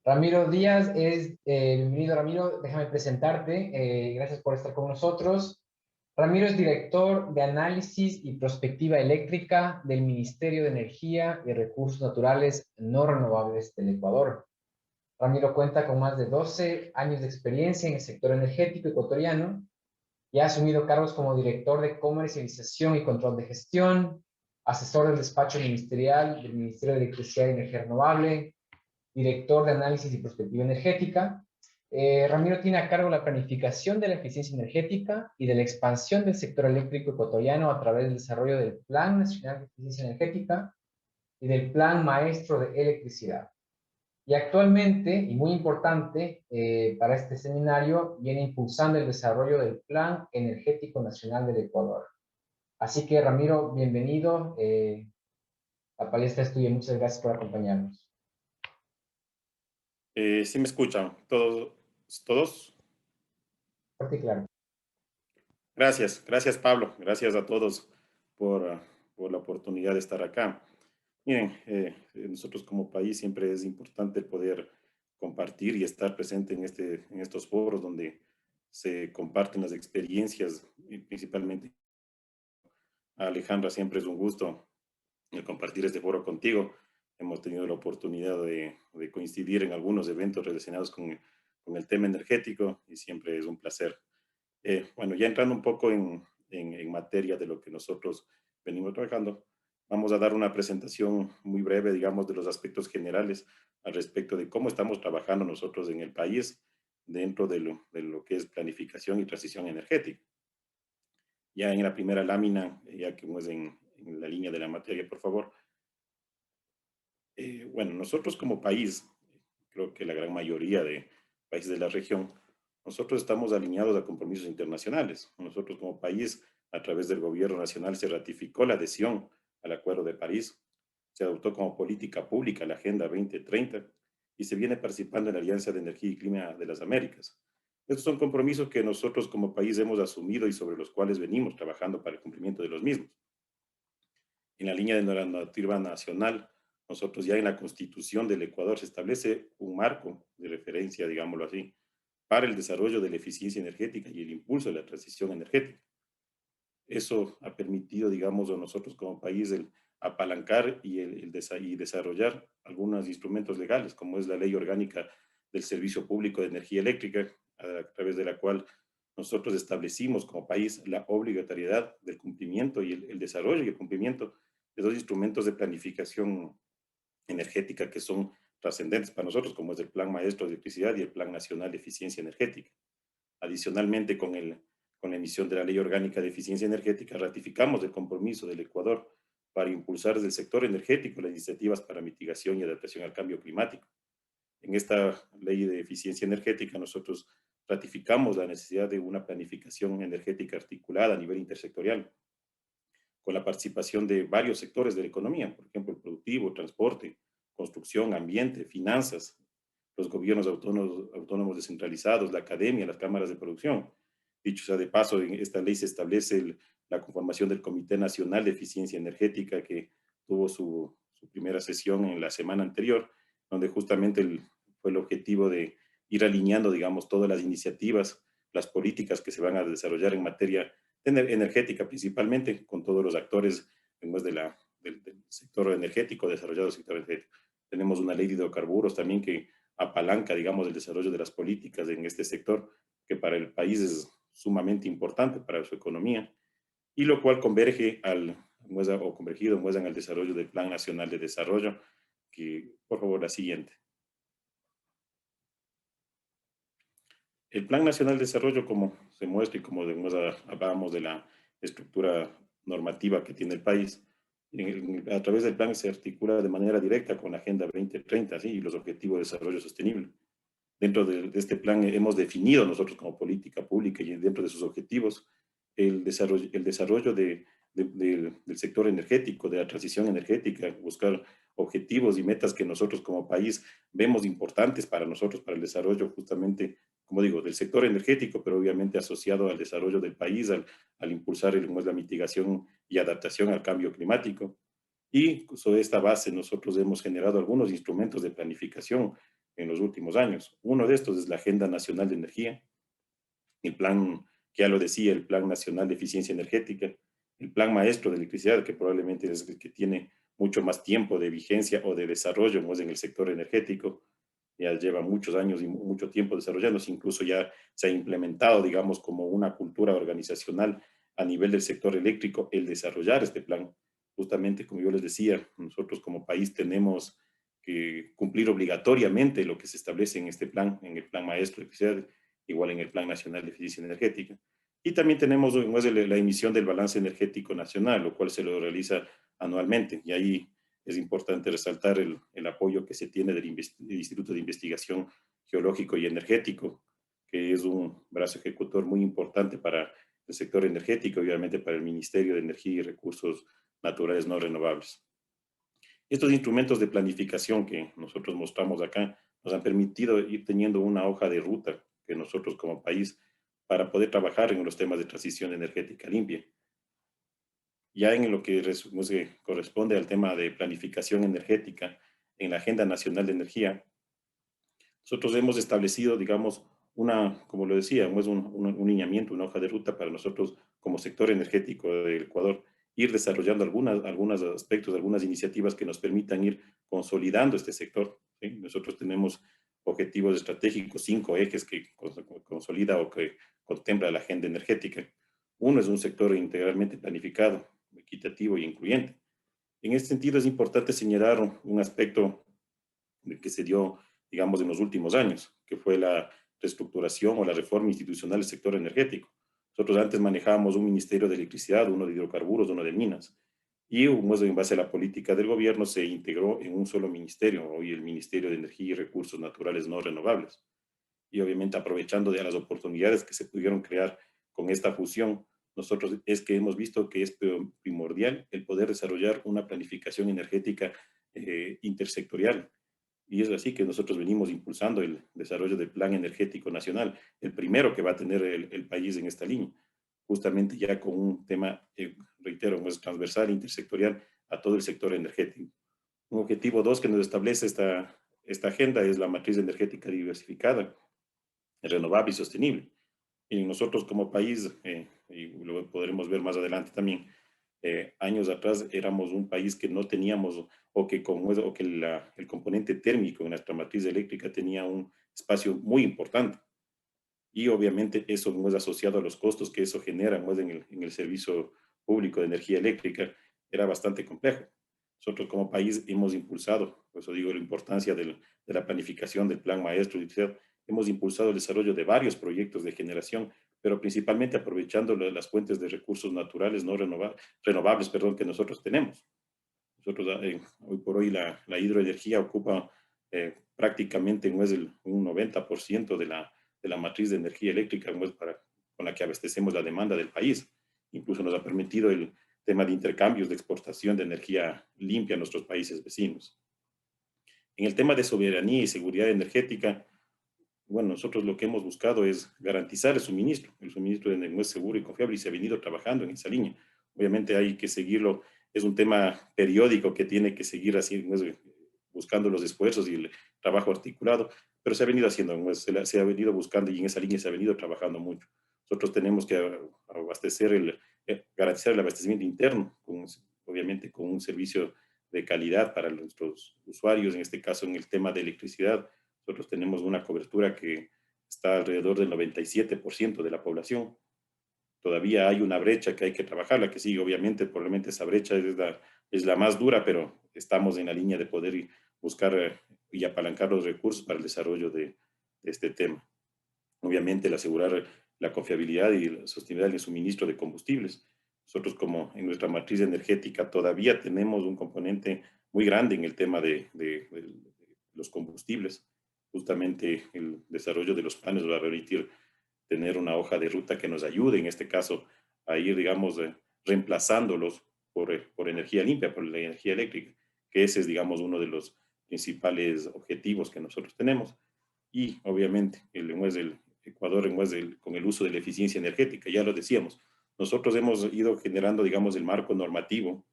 Ramiro Díaz bienvenido, Ramiro, déjame presentarte, gracias por estar con nosotros. Ramiro es director de análisis y prospectiva eléctrica del Ministerio de Energía y Recursos Naturales No Renovables del Ecuador. Ramiro cuenta con más de 12 años de experiencia en el sector energético ecuatoriano y ha asumido cargos como director de comercialización y control de gestión, asesor del despacho ministerial del Ministerio de Electricidad y Energía Renovable, director de análisis y prospectiva energética. Ramiro tiene a cargo la planificación de la eficiencia energética y de la expansión del sector eléctrico ecuatoriano a través del desarrollo del Plan Nacional de Eficiencia Energética y del Plan Maestro de Electricidad. Y actualmente, y muy importante para este seminario, viene impulsando el desarrollo del Plan Energético Nacional del Ecuador. Así que, Ramiro, bienvenido. La palestra es tuya. Muchas gracias por acompañarnos. ¿Sí me escuchan? ¿Todos? Fuerte y claro. Gracias Pablo, gracias a todos por la oportunidad de estar acá. Miren, nosotros como país siempre es importante poder compartir y estar presente en estos foros donde se comparten las experiencias, y principalmente Alejandra, siempre es un gusto compartir este foro contigo. Hemos tenido la oportunidad de coincidir en algunos eventos relacionados con el tema energético y siempre es un placer. Bueno, ya entrando un poco en materia de lo que nosotros venimos trabajando, vamos a dar una presentación muy breve, digamos, de los aspectos generales al respecto de cómo estamos trabajando nosotros en el país dentro de lo que es planificación y transición energética. Ya en la primera lámina, ya que es en la línea de la materia, por favor. Bueno, nosotros como país, creo que la gran mayoría de países de la región, nosotros estamos alineados a compromisos internacionales. Nosotros como país, a través del gobierno nacional, se ratificó la adhesión al Acuerdo de París, se adoptó como política pública la Agenda 2030 y se viene participando en la Alianza de Energía y Clima de las Américas. Estos son compromisos que nosotros como país hemos asumido y sobre los cuales venimos trabajando para el cumplimiento de los mismos. En la línea de la normativa nacional, nosotros ya en la Constitución del Ecuador se establece un marco de referencia, digámoslo así, para el desarrollo de la eficiencia energética y el impulso de la transición energética. Eso ha permitido, digamos, a nosotros como país el apalancar y desarrollar algunos instrumentos legales, como es la Ley Orgánica del Servicio Público de Energía Eléctrica, a través de la cual nosotros establecimos como país la obligatoriedad del cumplimiento y el desarrollo y el cumplimiento de dos instrumentos de planificación energética que son trascendentes para nosotros, como es el Plan Maestro de Electricidad y el Plan Nacional de Eficiencia Energética. Adicionalmente, con la emisión de la Ley Orgánica de Eficiencia Energética, ratificamos el compromiso del Ecuador para impulsar desde el sector energético las iniciativas para mitigación y adaptación al cambio climático. En esta Ley de Eficiencia Energética nosotros ratificamos la necesidad de una planificación energética articulada a nivel intersectorial, con la participación de varios sectores de la economía, por ejemplo, el productivo, transporte, construcción, ambiente, finanzas, los gobiernos autónomos descentralizados, la academia, las cámaras de producción. Dicho sea de paso, en esta ley se establece la conformación del Comité Nacional de Eficiencia Energética, que tuvo su primera sesión en la semana anterior, donde justamente fue el objetivo de ir alineando, digamos, todas las iniciativas, las políticas que se van a desarrollar en materia energética principalmente, con todos los actores del sector energético, desarrollado el sector energético. Tenemos una ley de hidrocarburos también que apalanca, digamos, el desarrollo de las políticas en este sector, que para el país es sumamente importante para su economía, y lo cual converge muestran al desarrollo del Plan Nacional de Desarrollo, que, por favor, la siguiente. El Plan Nacional de Desarrollo, como se muestra y como hablábamos de la estructura normativa que tiene el país, a través del plan se articula de manera directa con la Agenda 2030, ¿sí? Y los Objetivos de Desarrollo Sostenible. Dentro de este plan hemos definido nosotros como política pública y dentro de sus objetivos el desarrollo del sector energético, de la transición energética, buscar objetivos y metas que nosotros como país vemos importantes para nosotros, para el desarrollo justamente, como digo, del sector energético, pero obviamente asociado al desarrollo del país, al impulsar la mitigación y adaptación al cambio climático. Y sobre esta base nosotros hemos generado algunos instrumentos de planificación en los últimos años. Uno de estos es la Agenda Nacional de Energía, el plan, que ya lo decía, el Plan Nacional de Eficiencia Energética, el Plan Maestro de Electricidad, que probablemente es el que tiene mucho más tiempo de vigencia o de desarrollo en el sector energético. Ya lleva muchos años y mucho tiempo desarrollándose, incluso ya se ha implementado, digamos, como una cultura organizacional a nivel del sector eléctrico, el desarrollar este plan. Justamente, como yo les decía, nosotros como país tenemos que cumplir obligatoriamente lo que se establece en este plan, en el Plan Maestro de Electricidad, igual en el Plan Nacional de Eficiencia Energética. Y también tenemos la emisión del Balance Energético Nacional, lo cual se lo realiza anualmente. Y ahí es importante resaltar el apoyo que se tiene del Instituto de Investigación Geológico y Energético, que es un brazo ejecutor muy importante para el sector energético y obviamente para el Ministerio de Energía y Recursos Naturales No Renovables. Estos instrumentos de planificación que nosotros mostramos acá nos han permitido ir teniendo una hoja de ruta que nosotros como país para poder trabajar en los temas de transición energética limpia. Ya en lo que corresponde al tema de planificación energética en la Agenda Nacional de Energía, nosotros hemos establecido, digamos, como lo decía, un lineamiento, una hoja de ruta para nosotros como sector energético del Ecuador, ir desarrollando algunos aspectos, algunas iniciativas que nos permitan ir consolidando este sector, ¿sí? Nosotros tenemos objetivos estratégicos, 5 ejes que consolida o que contempla la agenda energética. Uno es un sector integralmente planificado, equitativo y incluyente. En este sentido es importante señalar un aspecto que se dio, digamos, en los últimos años, que fue la reestructuración o la reforma institucional del sector energético. Nosotros antes manejábamos un ministerio de electricidad, uno de hidrocarburos, uno de minas, y en base a la política del gobierno se integró en un solo ministerio, hoy el Ministerio de Energía y Recursos Naturales No Renovables. Y obviamente aprovechando de las oportunidades que se pudieron crear con esta fusión, nosotros es que hemos visto que es primordial el poder desarrollar una planificación energética intersectorial. Y es así que nosotros venimos impulsando el desarrollo del Plan Energético Nacional, el primero que va a tener el país en esta línea, justamente ya con un tema, reitero, es transversal, intersectorial a todo el sector energético. Un objetivo 2 que nos establece esta agenda es la matriz energética diversificada, renovable y sostenible. Y nosotros como país, y lo podremos ver más adelante también, años atrás éramos un país que no teníamos, el componente térmico en nuestra matriz eléctrica tenía un espacio muy importante. Y obviamente eso no es asociado a los costos que eso genera en el servicio público de energía eléctrica, era bastante complejo. Nosotros como país hemos impulsado, por eso digo la importancia de la planificación del Plan Maestro, hemos impulsado el desarrollo de varios proyectos de generación, pero principalmente aprovechando las fuentes de recursos naturales no renovables que nosotros tenemos. Nosotros hoy por hoy la hidroenergía ocupa prácticamente un 90% la matriz de energía eléctrica con la que abastecemos la demanda del país. Incluso nos ha permitido el tema de intercambios de exportación de energía limpia a nuestros países vecinos. En el tema de soberanía y seguridad energética, bueno, nosotros lo que hemos buscado es garantizar el suministro de energía seguro y confiable, y se ha venido trabajando en esa línea. Obviamente hay que seguirlo, es un tema periódico que tiene que seguir así, buscando los esfuerzos y el trabajo articulado, pero se ha venido haciendo, se ha venido buscando, y en esa línea se ha venido trabajando mucho. Nosotros tenemos que garantizar el abastecimiento interno, obviamente con un servicio de calidad para nuestros usuarios, en este caso en el tema de electricidad. Nosotros tenemos una cobertura que está alrededor del 97% de la población. Todavía hay una brecha que hay que trabajarla, que sí, obviamente, probablemente esa brecha es la más dura, pero estamos en la línea de poder buscar y apalancar los recursos para el desarrollo de este tema. Obviamente, el asegurar la confiabilidad y la sostenibilidad del suministro de combustibles. Nosotros, como en nuestra matriz energética, todavía tenemos un componente muy grande en el tema de los combustibles. Justamente el desarrollo de los planes va a permitir tener una hoja de ruta que nos ayude, en este caso, a ir, digamos, reemplazándolos por energía limpia, por la energía eléctrica, que ese es, digamos, uno de los principales objetivos que nosotros tenemos. Y, obviamente, el Ecuador, con el uso de la eficiencia energética, ya lo decíamos, nosotros hemos ido generando, digamos, el marco normativo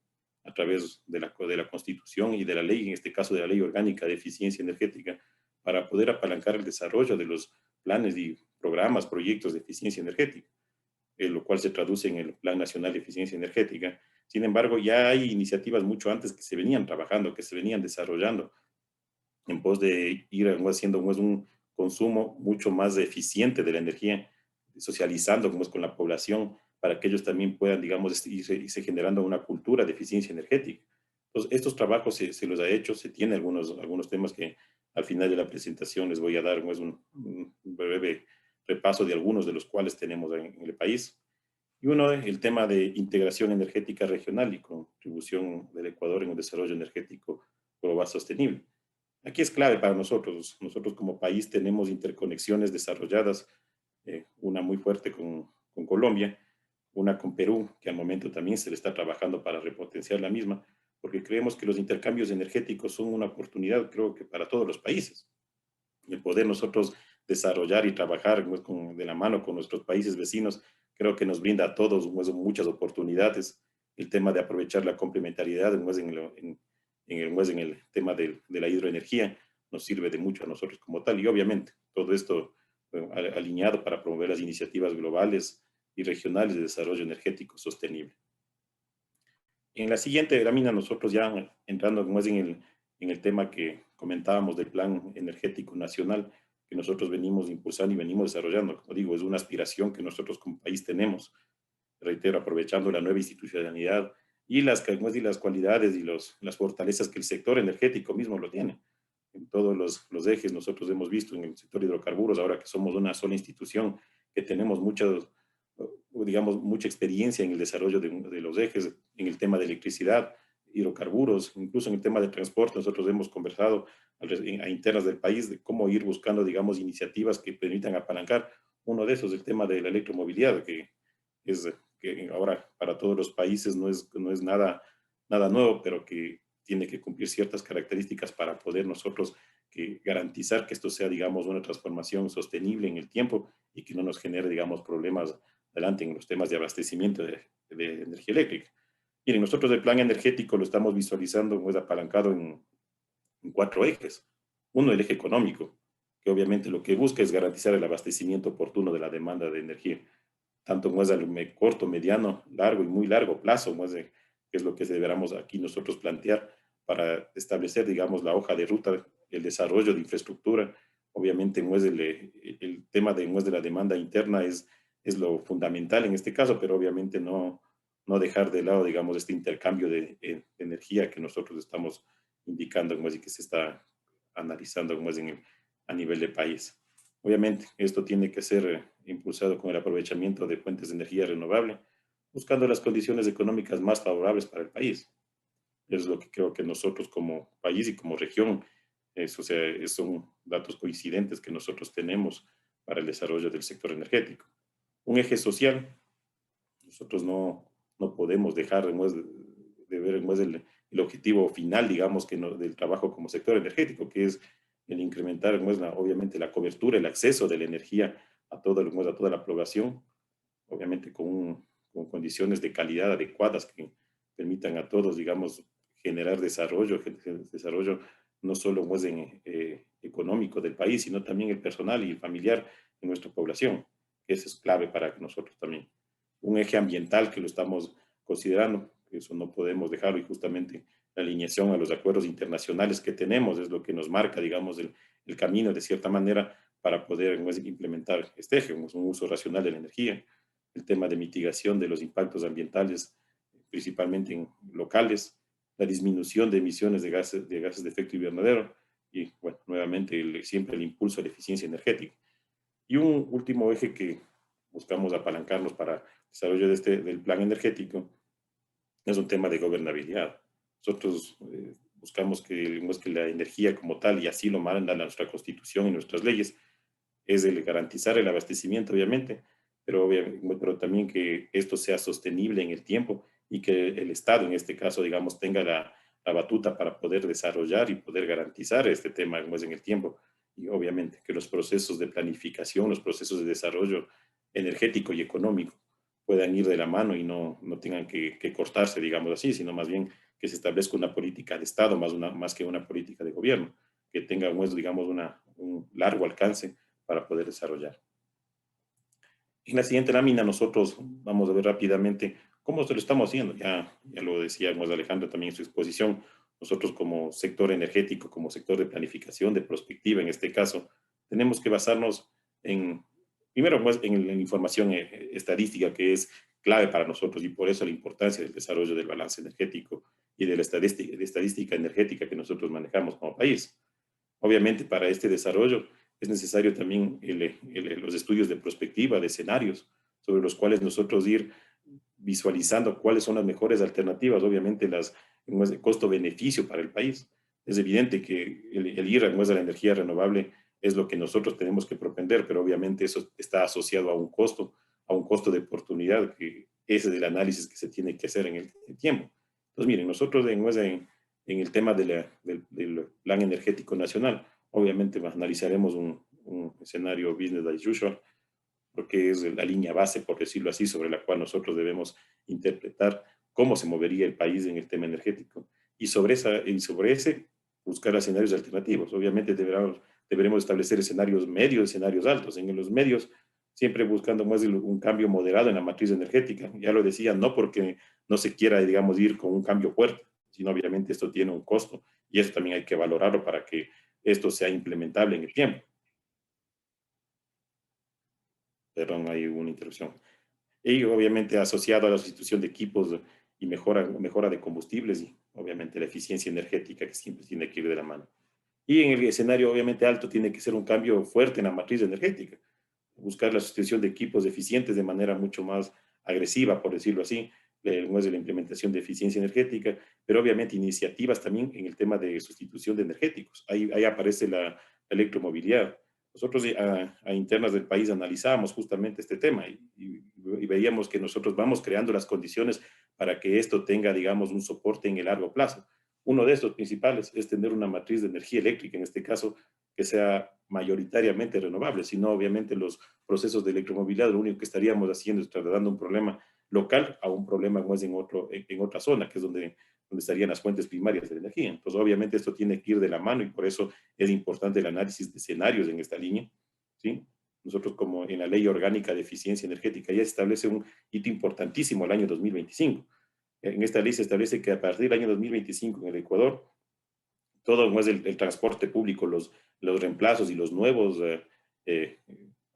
a través de la Constitución y de la ley, en este caso de la Ley Orgánica de Eficiencia Energética, para poder apalancar el desarrollo de los planes y programas, proyectos de eficiencia energética, lo cual se traduce en el Plan Nacional de Eficiencia Energética. Sin embargo, ya hay iniciativas mucho antes que se venían trabajando, que se venían desarrollando, en pos de ir haciendo un consumo mucho más eficiente de la energía, socializando con la población, para que ellos también puedan, digamos, irse generando una cultura de eficiencia energética. Entonces, estos trabajos se los ha hecho, se tiene algunos temas que al final de la presentación les voy a dar un breve repaso de algunos de los cuales tenemos en el país. Y uno es el tema de integración energética regional y contribución del Ecuador en un desarrollo energético global sostenible. Aquí es clave para nosotros. Nosotros como país tenemos interconexiones desarrolladas, una muy fuerte con Colombia, una con Perú, que al momento también se le está trabajando para repotenciar la misma, porque creemos que los intercambios energéticos son una oportunidad, creo que para todos los países. El poder nosotros desarrollar y trabajar de la mano con nuestros países vecinos, creo que nos brinda a todos muchas oportunidades. El tema de aprovechar la complementariedad en el tema de la hidroenergía nos sirve de mucho a nosotros como tal. Y obviamente todo esto alineado para promover las iniciativas globales y regionales de desarrollo energético sostenible. En la siguiente lámina, nosotros ya entrando más en el tema que comentábamos del Plan Energético Nacional, que nosotros venimos impulsando y venimos desarrollando. Como digo, es una aspiración que nosotros como país tenemos, reitero, aprovechando la nueva institucionalidad y las cualidades y las fortalezas que el sector energético mismo lo tiene. En todos los ejes nosotros hemos visto en el sector hidrocarburos, ahora que somos una sola institución, que tenemos mucha experiencia en el desarrollo de los ejes, en el tema de electricidad, hidrocarburos, incluso en el tema de transporte. Nosotros hemos conversado a internas del país de cómo ir buscando, digamos, iniciativas que permitan apalancar. Uno de esos es el tema de la electromovilidad, que ahora para todos los países no es nada nuevo, pero que tiene que cumplir ciertas características para poder nosotros garantizar que esto sea, digamos, una transformación sostenible en el tiempo y que no nos genere, digamos, problemas adelante en los temas de abastecimiento de energía eléctrica. Miren, nosotros el plan energético lo estamos visualizando apalancado en 4 ejes. Uno, el eje económico, que obviamente lo que busca es garantizar el abastecimiento oportuno de la demanda de energía, tanto a corto, mediano, largo y muy largo plazo, que es lo que deberíamos aquí nosotros plantear para establecer, digamos, la hoja de ruta, el desarrollo de infraestructura. Obviamente, el tema de la demanda interna es lo fundamental en este caso, pero obviamente no dejar de lado, digamos, este intercambio de energía que nosotros estamos indicando y que se está analizando a nivel de país. Obviamente, esto tiene que ser impulsado con el aprovechamiento de fuentes de energía renovable, buscando las condiciones económicas más favorables para el país. Es lo que creo que nosotros como país y como región, son datos coincidentes que nosotros tenemos para el desarrollo del sector energético. Un eje social, nosotros no podemos dejar de ver el objetivo final, digamos, del trabajo como sector energético, que es el incrementar, obviamente, la cobertura, el acceso de la energía a toda la población, obviamente con condiciones de calidad adecuadas que permitan a todos, digamos, generar desarrollo no solo económico del país, sino también el personal y el familiar de nuestra población. Eso es clave para nosotros también. Un eje ambiental que lo estamos considerando, eso no podemos dejarlo, y justamente la alineación a los acuerdos internacionales que tenemos es lo que nos marca, digamos, el camino de cierta manera para poder implementar este eje, un uso racional de la energía, el tema de mitigación de los impactos ambientales, principalmente locales, la disminución de emisiones de gases de efecto invernadero y, bueno, nuevamente siempre el impulso a la eficiencia energética. Y un último eje que buscamos apalancarnos para el desarrollo del plan energético es un tema de gobernabilidad. Nosotros buscamos que la energía como tal, y así lo manda nuestra Constitución y nuestras leyes, es el garantizar el abastecimiento, obviamente, pero también que esto sea sostenible en el tiempo y que el Estado, en este caso, digamos, tenga la batuta para poder desarrollar y poder garantizar este tema en el tiempo. Y obviamente que los procesos de planificación, los procesos de desarrollo energético y económico puedan ir de la mano y no tengan que cortarse, digamos así, sino más bien que se establezca una política de Estado más que una política de gobierno, que tenga, digamos, un largo alcance para poder desarrollar. En la siguiente lámina nosotros vamos a ver rápidamente cómo se lo estamos haciendo. Ya lo decía Alejandra también en su exposición. Nosotros como sector energético, como sector de planificación, de prospectiva en este caso, tenemos que basarnos primero en la información estadística, que es clave para nosotros, y por eso la importancia del desarrollo del balance energético y de la estadística energética que nosotros manejamos como país. Obviamente, para este desarrollo es necesario también los estudios de prospectiva, de escenarios, sobre los cuales nosotros ir visualizando cuáles son las mejores alternativas, obviamente el costo-beneficio para el país. Es evidente que el ir a la energía renovable es lo que nosotros tenemos que propender, pero obviamente eso está asociado a un costo de oportunidad, que ese es el análisis que se tiene que hacer en el tiempo. Entonces, miren, nosotros en el tema del plan energético nacional, obviamente analizaremos un escenario business as usual, porque es la línea base, por decirlo así, sobre la cual nosotros debemos interpretar cómo se movería el país en el tema energético. Y sobre ese buscar escenarios alternativos. Obviamente deberemos establecer escenarios medios, escenarios altos. En los medios, siempre buscando más un cambio moderado en la matriz energética. Ya lo decía, no porque no se quiera, digamos, ir con un cambio fuerte, sino obviamente esto tiene un costo y eso también hay que valorarlo para que esto sea implementable en el tiempo. Perdón, hay una interrupción. Y obviamente asociado a la sustitución de equipos y mejora de combustibles y obviamente la eficiencia energética, que siempre tiene que ir de la mano. Y en el escenario obviamente alto tiene que ser un cambio fuerte en la matriz energética, buscar la sustitución de equipos eficientes de manera mucho más agresiva, por decirlo así, no es de la implementación de eficiencia energética, pero obviamente iniciativas también en el tema de sustitución de energéticos. Ahí aparece la electromovilidad. Nosotros a internas del país analizábamos justamente este tema y veíamos que nosotros vamos creando las condiciones para que esto tenga, digamos, un soporte en el largo plazo. Uno de estos principales es tener una matriz de energía eléctrica, en este caso, que sea mayoritariamente renovable, sino obviamente los procesos de electromovilidad lo único que estaríamos haciendo es trasladando un problema local a un problema más en otra zona, que es donde estarían las fuentes primarias de la energía. Entonces, obviamente, esto tiene que ir de la mano y por eso es importante el análisis de escenarios en esta línea, ¿sí? Nosotros, como en la Ley Orgánica de Eficiencia Energética, ya se establece un hito importantísimo el año 2025. En esta ley se establece que a partir del año 2025 en el Ecuador, todo el transporte público, los reemplazos y los nuevos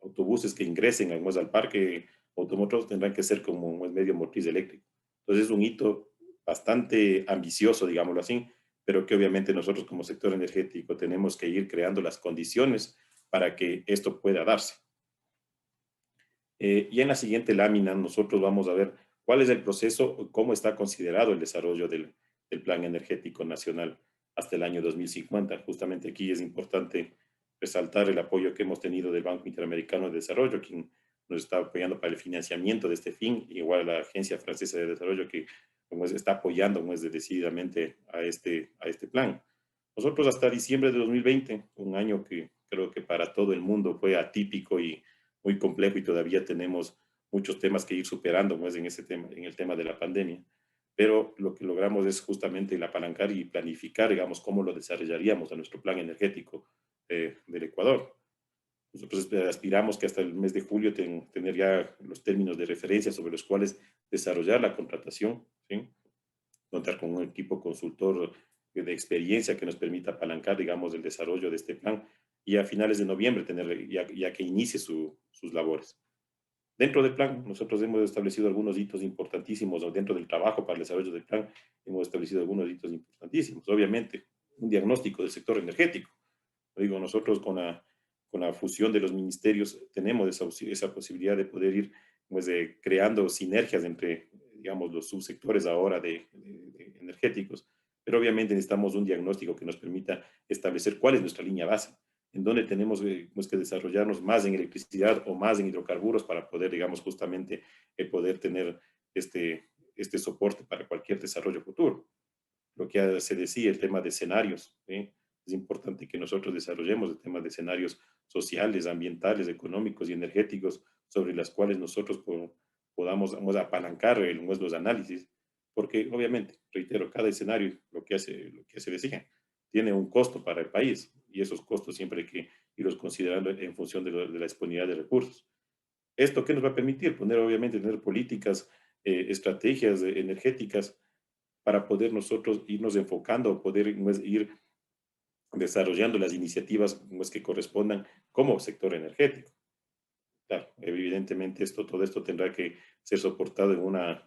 autobuses que ingresen al parque automotor tendrán que ser como un medio motriz eléctrico. Entonces es un hito bastante ambicioso, digámoslo así, pero que obviamente nosotros como sector energético tenemos que ir creando las condiciones para que esto pueda darse. Y en la siguiente lámina nosotros vamos a ver cuál es el proceso, cómo está considerado el desarrollo del Plan Energético Nacional hasta el año 2050. Justamente aquí es importante resaltar el apoyo que hemos tenido del Banco Interamericano de Desarrollo, quien nos está apoyando para el financiamiento de este fin, igual la Agencia Francesa de Desarrollo que está apoyando decididamente a este plan. Nosotros hasta diciembre de 2020, un año que creo que para todo el mundo fue atípico y muy complejo y todavía tenemos muchos temas que ir superando en el tema de la pandemia, pero lo que logramos es justamente el apalancar y planificar, digamos, cómo lo desarrollaríamos a nuestro plan energético del Ecuador. Nosotros aspiramos que hasta el mes de julio tener ya los términos de referencia sobre los cuales desarrollar la contratación, ¿sí? Contar con un equipo consultor de experiencia que nos permita apalancar, digamos, el desarrollo de este plan y a finales de noviembre tener ya que inicie sus labores. Dentro del plan, nosotros hemos establecido algunos hitos importantísimos, o dentro del trabajo para el desarrollo del plan, hemos establecido algunos hitos importantísimos. Obviamente, un diagnóstico del sector energético. Digo, nosotros con la fusión de los ministerios tenemos esa posibilidad de poder ir creando sinergias entre, digamos, los subsectores ahora de energéticos, pero obviamente necesitamos un diagnóstico que nos permita establecer cuál es nuestra línea base, en dónde tenemos que desarrollarnos más en electricidad o más en hidrocarburos para poder, digamos, justamente poder tener este soporte para cualquier desarrollo futuro. Lo que se decía, el tema de escenarios, ¿sí? Es importante que nosotros desarrollemos el tema de escenarios sociales, ambientales, económicos y energéticos sobre las cuales nosotros podamos apalancar los análisis, porque obviamente, reitero, cada escenario, lo que se decía, tiene un costo para el país y esos costos siempre hay que irlos considerando en función de la disponibilidad de recursos. ¿Esto qué nos va a permitir? Tener políticas, estrategias energéticas para poder nosotros irnos enfocando, poder ir desarrollando las iniciativas que correspondan como sector energético. Claro, evidentemente todo esto tendrá que ser soportado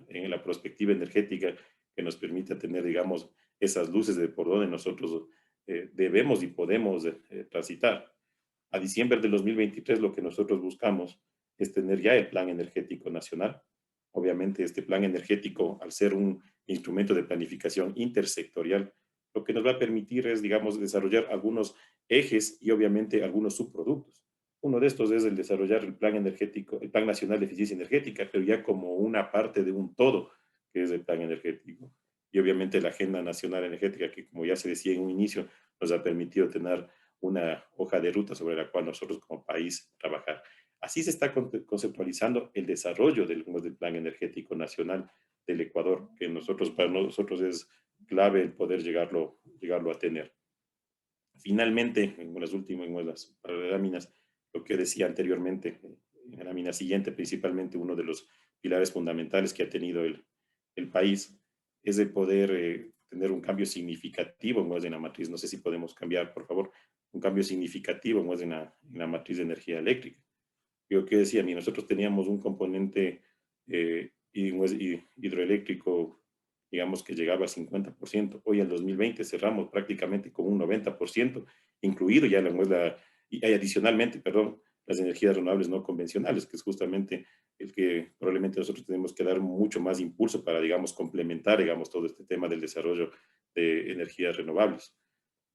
en la perspectiva energética que nos permita tener, digamos, esas luces de por donde nosotros debemos y podemos transitar. A diciembre del 2023 lo que nosotros buscamos es tener ya el Plan Energético Nacional. Obviamente este plan energético, al ser un instrumento de planificación intersectorial, lo que nos va a permitir es, digamos, desarrollar algunos ejes y obviamente algunos subproductos. Uno de estos es el desarrollar el Plan Energético, el Plan Nacional de Eficiencia Energética, pero ya como una parte de un todo, que es el plan energético. Y obviamente la Agenda Nacional Energética, que como ya se decía en un inicio, nos ha permitido tener una hoja de ruta sobre la cual nosotros como país trabajar. Así se está conceptualizando el desarrollo del Plan Energético Nacional del Ecuador, que para nosotros es clave el poder llegarlo a tener. Finalmente, en las últimas láminas, lo que decía anteriormente, en la lámina siguiente, principalmente uno de los pilares fundamentales que ha tenido el país es de poder tener un cambio significativo en la matriz. No sé si podemos cambiar, por favor, un cambio significativo en la matriz de energía eléctrica. Yo que decía, nosotros teníamos un componente hidroeléctrico, digamos que llegaba al 50%. Hoy en 2020 cerramos prácticamente con un 90%, incluido ya y adicionalmente, las energías renovables no convencionales, que es justamente el que probablemente nosotros tenemos que dar mucho más impulso para, digamos, complementar, digamos, todo este tema del desarrollo de energías renovables.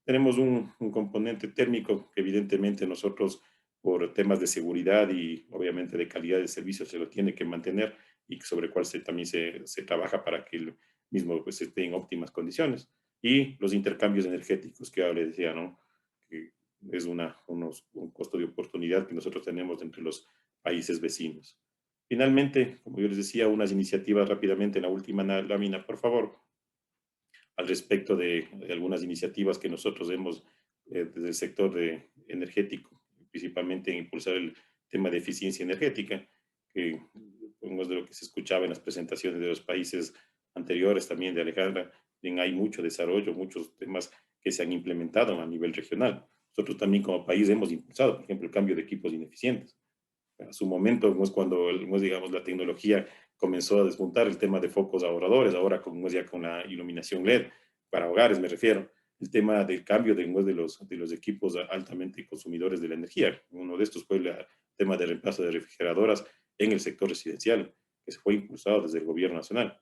Tenemos un componente térmico que evidentemente nosotros, por temas de seguridad y obviamente de calidad de servicio, se lo tiene que mantener y sobre el cual también se trabaja para que el mismo esté en óptimas condiciones. Y los intercambios energéticos que ahora decía, ¿no? Que es un costo de oportunidad que nosotros tenemos entre los países vecinos. Finalmente, como yo les decía, unas iniciativas rápidamente en la última lámina, por favor, al respecto de algunas iniciativas que nosotros hemos desde el sector energético, principalmente en impulsar el tema de eficiencia energética, que de lo que se escuchaba en las presentaciones de los países anteriores también de Alejandra, bien hay mucho desarrollo, muchos temas que se han implementado a nivel regional. Nosotros también como país hemos impulsado, por ejemplo, el cambio de equipos ineficientes. A su momento, cuando digamos, la tecnología comenzó a despuntar el tema de focos ahorradores, ahora ya con la iluminación LED, para hogares me refiero, el tema del cambio de los equipos altamente consumidores de la energía. Uno de estos fue el tema de reemplazo de refrigeradoras en el sector residencial, que se fue impulsado desde el gobierno nacional.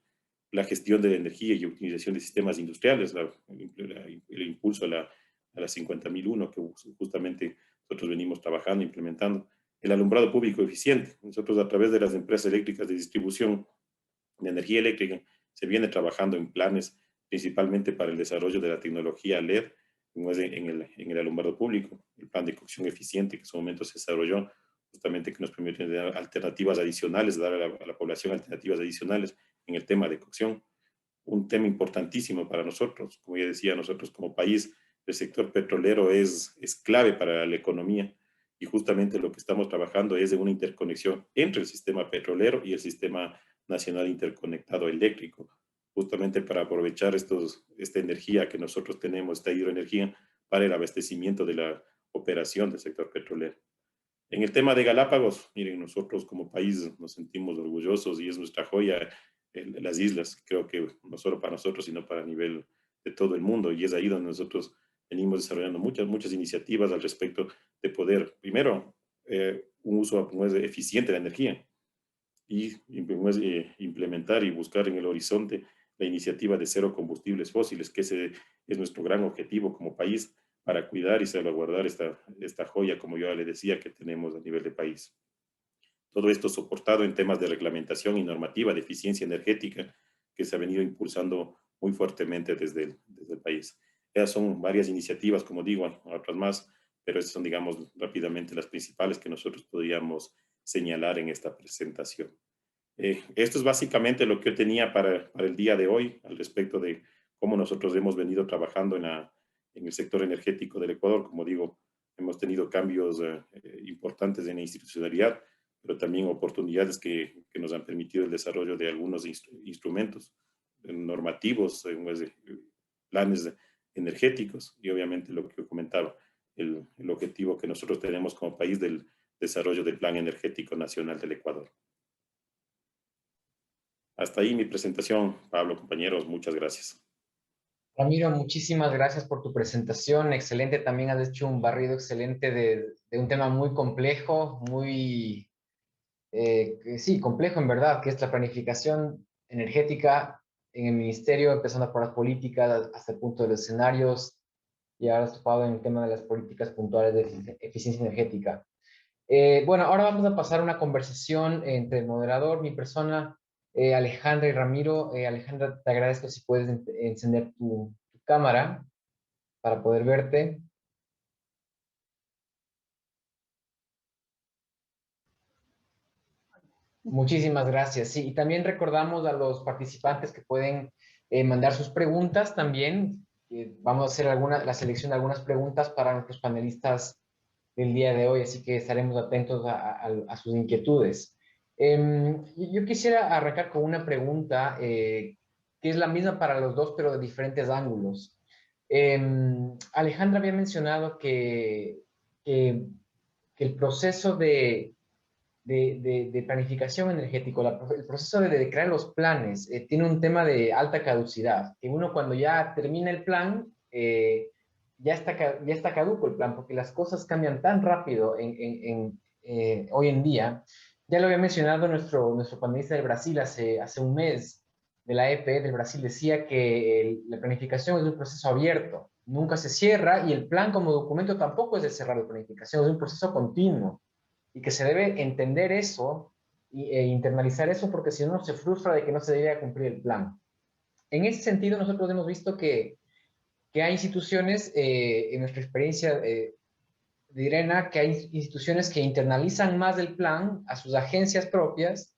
La gestión de la energía y utilización de sistemas industriales, el impulso a la 50.001, que justamente nosotros venimos trabajando, implementando. El alumbrado público eficiente. Nosotros a través de las empresas eléctricas de distribución de energía eléctrica se viene trabajando en planes principalmente para el desarrollo de la tecnología LED en el alumbrado público, el plan de cocción eficiente que en su momento se desarrolló justamente que nos permite dar alternativas adicionales, dar a la población alternativas adicionales en el tema de cocción. Un tema importantísimo para nosotros, como ya decía, nosotros como país, el sector petrolero es clave para la economía y justamente lo que estamos trabajando es de una interconexión entre el sistema petrolero y el sistema nacional interconectado eléctrico, justamente para aprovechar esta energía que nosotros tenemos, esta hidroenergía, para el abastecimiento de la operación del sector petrolero. En el tema de Galápagos, miren, nosotros como país nos sentimos orgullosos y es nuestra joya las islas, creo que no solo para nosotros, sino para nivel de todo el mundo, y es ahí donde nosotros venimos desarrollando muchas iniciativas al respecto de poder, primero, un uso eficiente de la energía y implementar y buscar en el horizonte la iniciativa de cero combustibles fósiles, que ese es nuestro gran objetivo como país para cuidar y salvaguardar esta joya, como yo le decía, que tenemos a nivel de país. Todo esto soportado en temas de reglamentación y normativa de eficiencia energética que se ha venido impulsando muy fuertemente desde el país. Esas son varias iniciativas, como digo, otras más, pero estas son, digamos, rápidamente las principales que nosotros podríamos señalar en esta presentación. Esto es básicamente lo que yo tenía para el día de hoy al respecto de cómo nosotros hemos venido trabajando en el sector energético del Ecuador. Como digo, hemos tenido cambios importantes en la institucionalidad, pero también oportunidades que nos han permitido el desarrollo de algunos instrumentos normativos, planes energéticos y obviamente lo que yo comentaba, el objetivo que nosotros tenemos como país del desarrollo del Plan Energético Nacional del Ecuador. Hasta ahí mi presentación, Pablo, compañeros, muchas gracias. Ramiro, muchísimas gracias por tu presentación. Excelente, también has hecho un barrido excelente de un tema muy complejo, muy, sí, complejo en verdad, que es la planificación energética en el ministerio, empezando por las políticas hasta el punto de los escenarios, y ahora has topado en el tema de las políticas puntuales de eficiencia energética. Bueno, ahora vamos a pasar una conversación entre el moderador, mi persona, Alejandra y Ramiro. Alejandra, te agradezco si puedes encender tu cámara para poder verte. Muchísimas gracias. Sí, y también recordamos a los participantes que pueden mandar sus preguntas también. Vamos a hacer la selección de algunas preguntas para nuestros panelistas del día de hoy, así que estaremos atentos a sus inquietudes. Yo quisiera arrancar con una pregunta que es la misma para los dos, pero de diferentes ángulos. Alejandra había mencionado que el proceso de planificación energética, el proceso de crear los planes, tiene un tema de alta caducidad, que uno cuando ya termina el plan, ya está caduco el plan, porque las cosas cambian tan rápido hoy en día. Ya lo había mencionado nuestro panelista del Brasil hace un mes, de la EP del Brasil, decía que la planificación es un proceso abierto, nunca se cierra, y el plan como documento tampoco es de cerrar la planificación, es un proceso continuo, y que se debe entender eso e internalizar eso, porque si no se frustra de que no se debe cumplir el plan. En ese sentido, nosotros hemos visto que hay instituciones, en nuestra experiencia de IRENA, que hay instituciones que internalizan más el plan a sus agencias propias,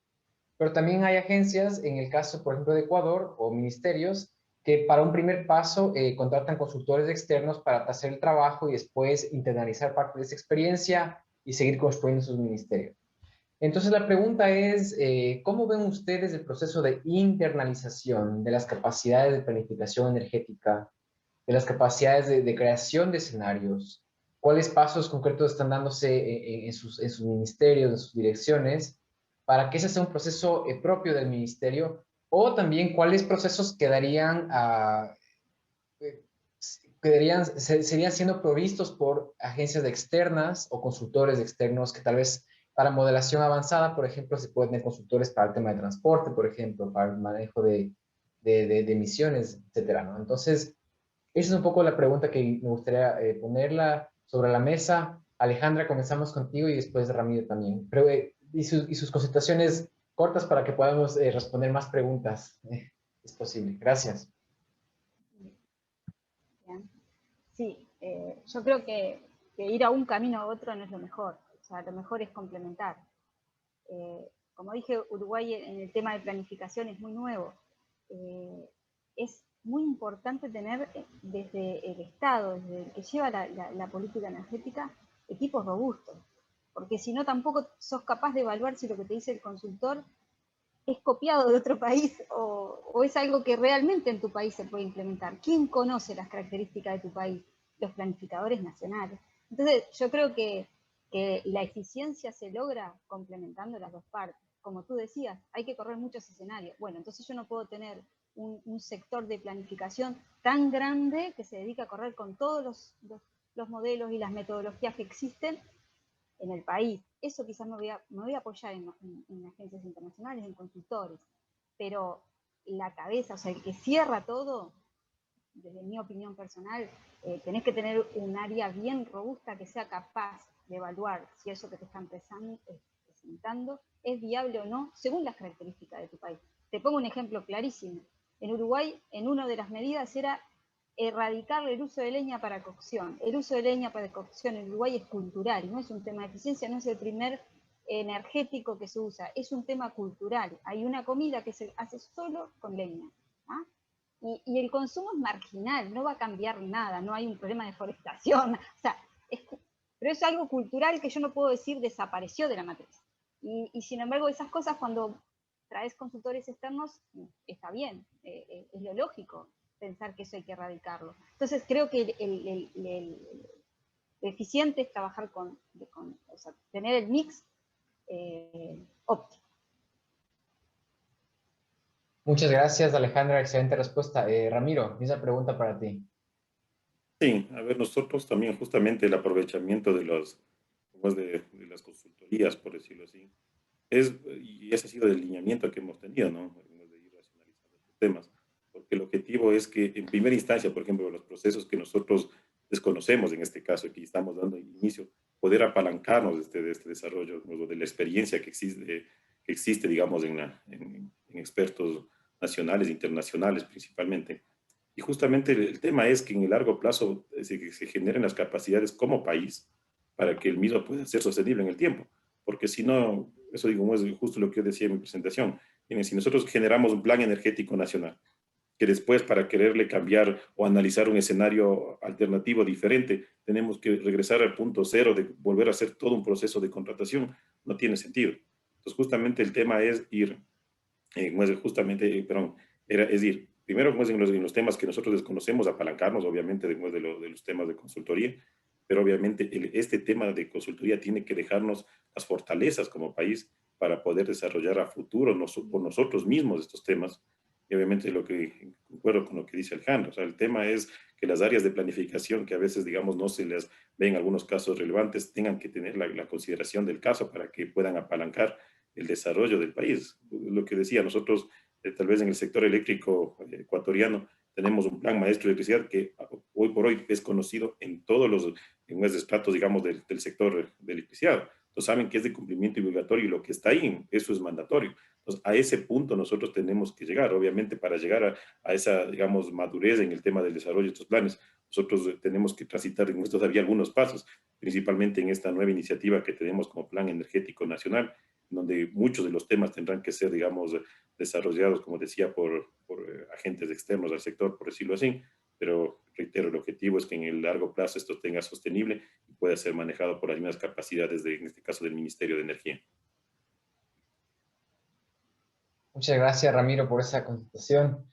pero también hay agencias, en el caso, por ejemplo, de Ecuador, o ministerios, que para un primer paso contratan consultores externos para hacer el trabajo y después internalizar parte de esa experiencia y seguir construyendo sus ministerios. Entonces la pregunta es, ¿cómo ven ustedes el proceso de internalización de las capacidades de planificación energética, de las capacidades de creación de escenarios? ¿Cuáles pasos concretos están dándose en sus ministerios, en sus direcciones, para que ese sea un proceso propio del ministerio? O también, ¿cuáles procesos serían siendo provistos por agencias externas o consultores externos que tal vez para modelación avanzada, por ejemplo, se pueden tener consultores para el tema de transporte, por ejemplo, para el manejo de emisiones, etcétera, ¿no? Entonces, esa es un poco la pregunta que me gustaría ponerla sobre la mesa. Alejandra, comenzamos contigo y después Ramiro también. Pero, y sus consultaciones cortas para que podamos responder más preguntas. Es posible. Gracias. Bien. Sí, yo creo que ir a un camino a otro no es lo mejor. O sea, lo mejor es complementar. Como dije, Uruguay en el tema de planificación es muy nuevo. Es muy importante tener desde el Estado, desde el que lleva la política energética, equipos robustos. Porque si no, tampoco sos capaz de evaluar si lo que te dice el consultor es copiado de otro país o es algo que realmente en tu país se puede implementar. ¿Quién conoce las características de tu país? Los planificadores nacionales. Entonces, yo creo que la eficiencia se logra complementando las dos partes. Como tú decías, hay que correr muchos escenarios. Bueno, entonces yo no puedo tener un sector de planificación tan grande que se dedica a correr con todos los modelos y las metodologías que existen en el país. Eso quizás me voy a apoyar en agencias internacionales, en consultores, pero la cabeza, o sea, el que cierra todo, desde mi opinión personal, tenés que tener un área bien robusta que sea capaz de evaluar si eso que te están presentando es viable o no, según las características de tu país. Te pongo un ejemplo clarísimo. En Uruguay, en una de las medidas era erradicar el uso de leña para cocción. El uso de leña para cocción en Uruguay es cultural, no es un tema de eficiencia, no es el primer energético que se usa, es un tema cultural. Hay una comida que se hace solo con leña. ¿Ah? Y el consumo es marginal, no va a cambiar nada, no hay un problema de deforestación, o sea, pero es algo cultural que yo no puedo decir desapareció de la matriz. Y sin embargo, esas cosas cuando traes consultores externos, está bien, es lo lógico pensar que eso hay que erradicarlo. Entonces creo que lo eficiente es trabajar o sea, tener el mix óptimo. Muchas gracias, Alejandra. Excelente respuesta. Ramiro, esa pregunta para ti. Sí, a ver, nosotros también justamente el aprovechamiento de las consultorías, por decirlo así, y ese ha sido el lineamiento que hemos tenido, ¿no? De ir racionalizando estos temas, porque el objetivo es que en primera instancia, por ejemplo, los procesos que nosotros desconocemos, en este caso aquí estamos dando inicio, poder apalancarnos de este desarrollo, de la experiencia que existe digamos, en expertos nacionales e internacionales principalmente. Y justamente el tema es que en el largo plazo se generen las capacidades como país para que el mismo pueda ser sostenible en el tiempo. Porque si no, eso digo, es justo lo que yo decía en mi presentación. Miren, si nosotros generamos un plan energético nacional, que después para quererle cambiar o analizar un escenario alternativo diferente, tenemos que regresar al punto cero de volver a hacer todo un proceso de contratación, no tiene sentido. Entonces, justamente el tema es ir, es ir, primero en los temas que nosotros desconocemos, apalancarnos obviamente después de los temas de consultoría, pero obviamente este tema de consultoría tiene que dejarnos las fortalezas como país para poder desarrollar a futuro por nosotros mismos estos temas. Y obviamente concuerdo con lo que dice Alejandro, o sea, el tema es que las áreas de planificación que a veces, digamos, no se les ve en algunos casos relevantes, tengan que tener la consideración del caso para que puedan apalancar el desarrollo del país. Lo que decía, nosotros tal vez en el sector eléctrico ecuatoriano tenemos un plan maestro de electricidad que hoy por hoy es conocido en todos los estratos, digamos, del sector de electricidad. Entonces saben que es de cumplimiento obligatorio y lo que está ahí, eso es mandatorio. Entonces a ese punto nosotros tenemos que llegar, obviamente para llegar a esa, digamos, madurez en el tema del desarrollo de estos planes, nosotros tenemos que transitar en todavía algunos pasos, principalmente en esta nueva iniciativa que tenemos como Plan Energético Nacional, donde muchos de los temas tendrán que ser, digamos, desarrollados, como decía, por agentes externos al sector, por decirlo así, pero reitero, el objetivo es que en el largo plazo esto tenga sostenible y pueda ser manejado por las mismas capacidades, en este caso, del Ministerio de Energía. Muchas gracias, Ramiro, por esa contestación.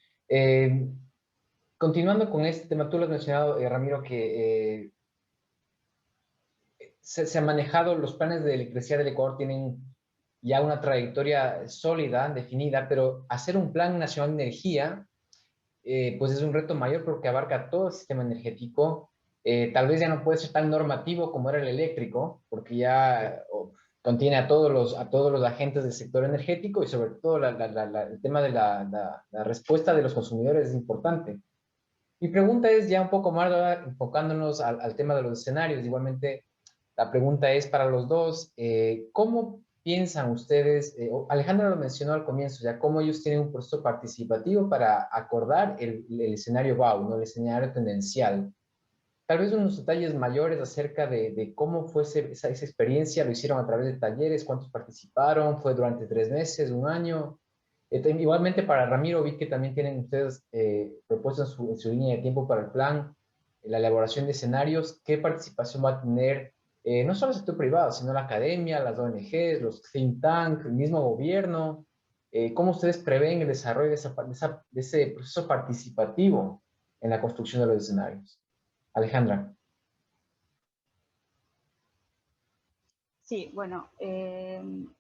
Continuando con este tema, tú lo has mencionado, Ramiro, que se han manejado los planes de electricidad del Ecuador, tienen ya una trayectoria sólida, definida, pero hacer un plan nacional de energía, pues es un reto mayor porque abarca todo el sistema energético. Tal vez ya no puede ser tan normativo como era el eléctrico, porque ya contiene a todos los agentes del sector energético y sobre todo el tema de la respuesta de los consumidores es importante. Mi pregunta es ya un poco más enfocándonos al tema de los escenarios. Igualmente, La pregunta es para los dos, ¿cómo piensan ustedes? Alejandra lo mencionó al comienzo, ya cómo ellos tienen un proceso participativo para acordar el escenario BAU, ¿no? El escenario tendencial. Tal vez unos detalles mayores acerca de cómo fue esa experiencia, lo hicieron a través de talleres, cuántos participaron, fue durante 3 meses, 1 año. Igualmente para Ramiro, vi que también tienen ustedes propuestas en su línea de tiempo para el plan, la elaboración de escenarios, qué participación va a tener no solo el sector privado, sino la academia, las ONGs, los think tanks, el mismo gobierno, cómo ustedes prevén el desarrollo de ese proceso participativo en la construcción de los escenarios. Alejandra. Sí, bueno, en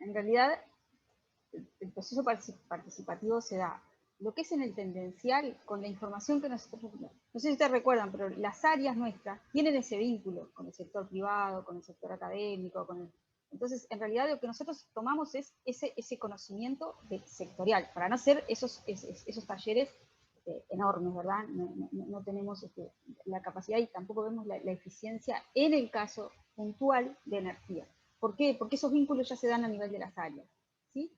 realidad el proceso participativo se da lo que es en el tendencial con la información que nosotros, no sé si ustedes recuerdan, pero las áreas nuestras tienen ese vínculo con el sector privado, con el sector académico, entonces en realidad lo que nosotros tomamos es ese conocimiento sectorial, para no hacer esos talleres enormes, ¿verdad? No tenemos la capacidad y tampoco vemos la eficiencia en el caso puntual de energía. ¿Por qué? Porque esos vínculos ya se dan a nivel de las áreas, ¿sí?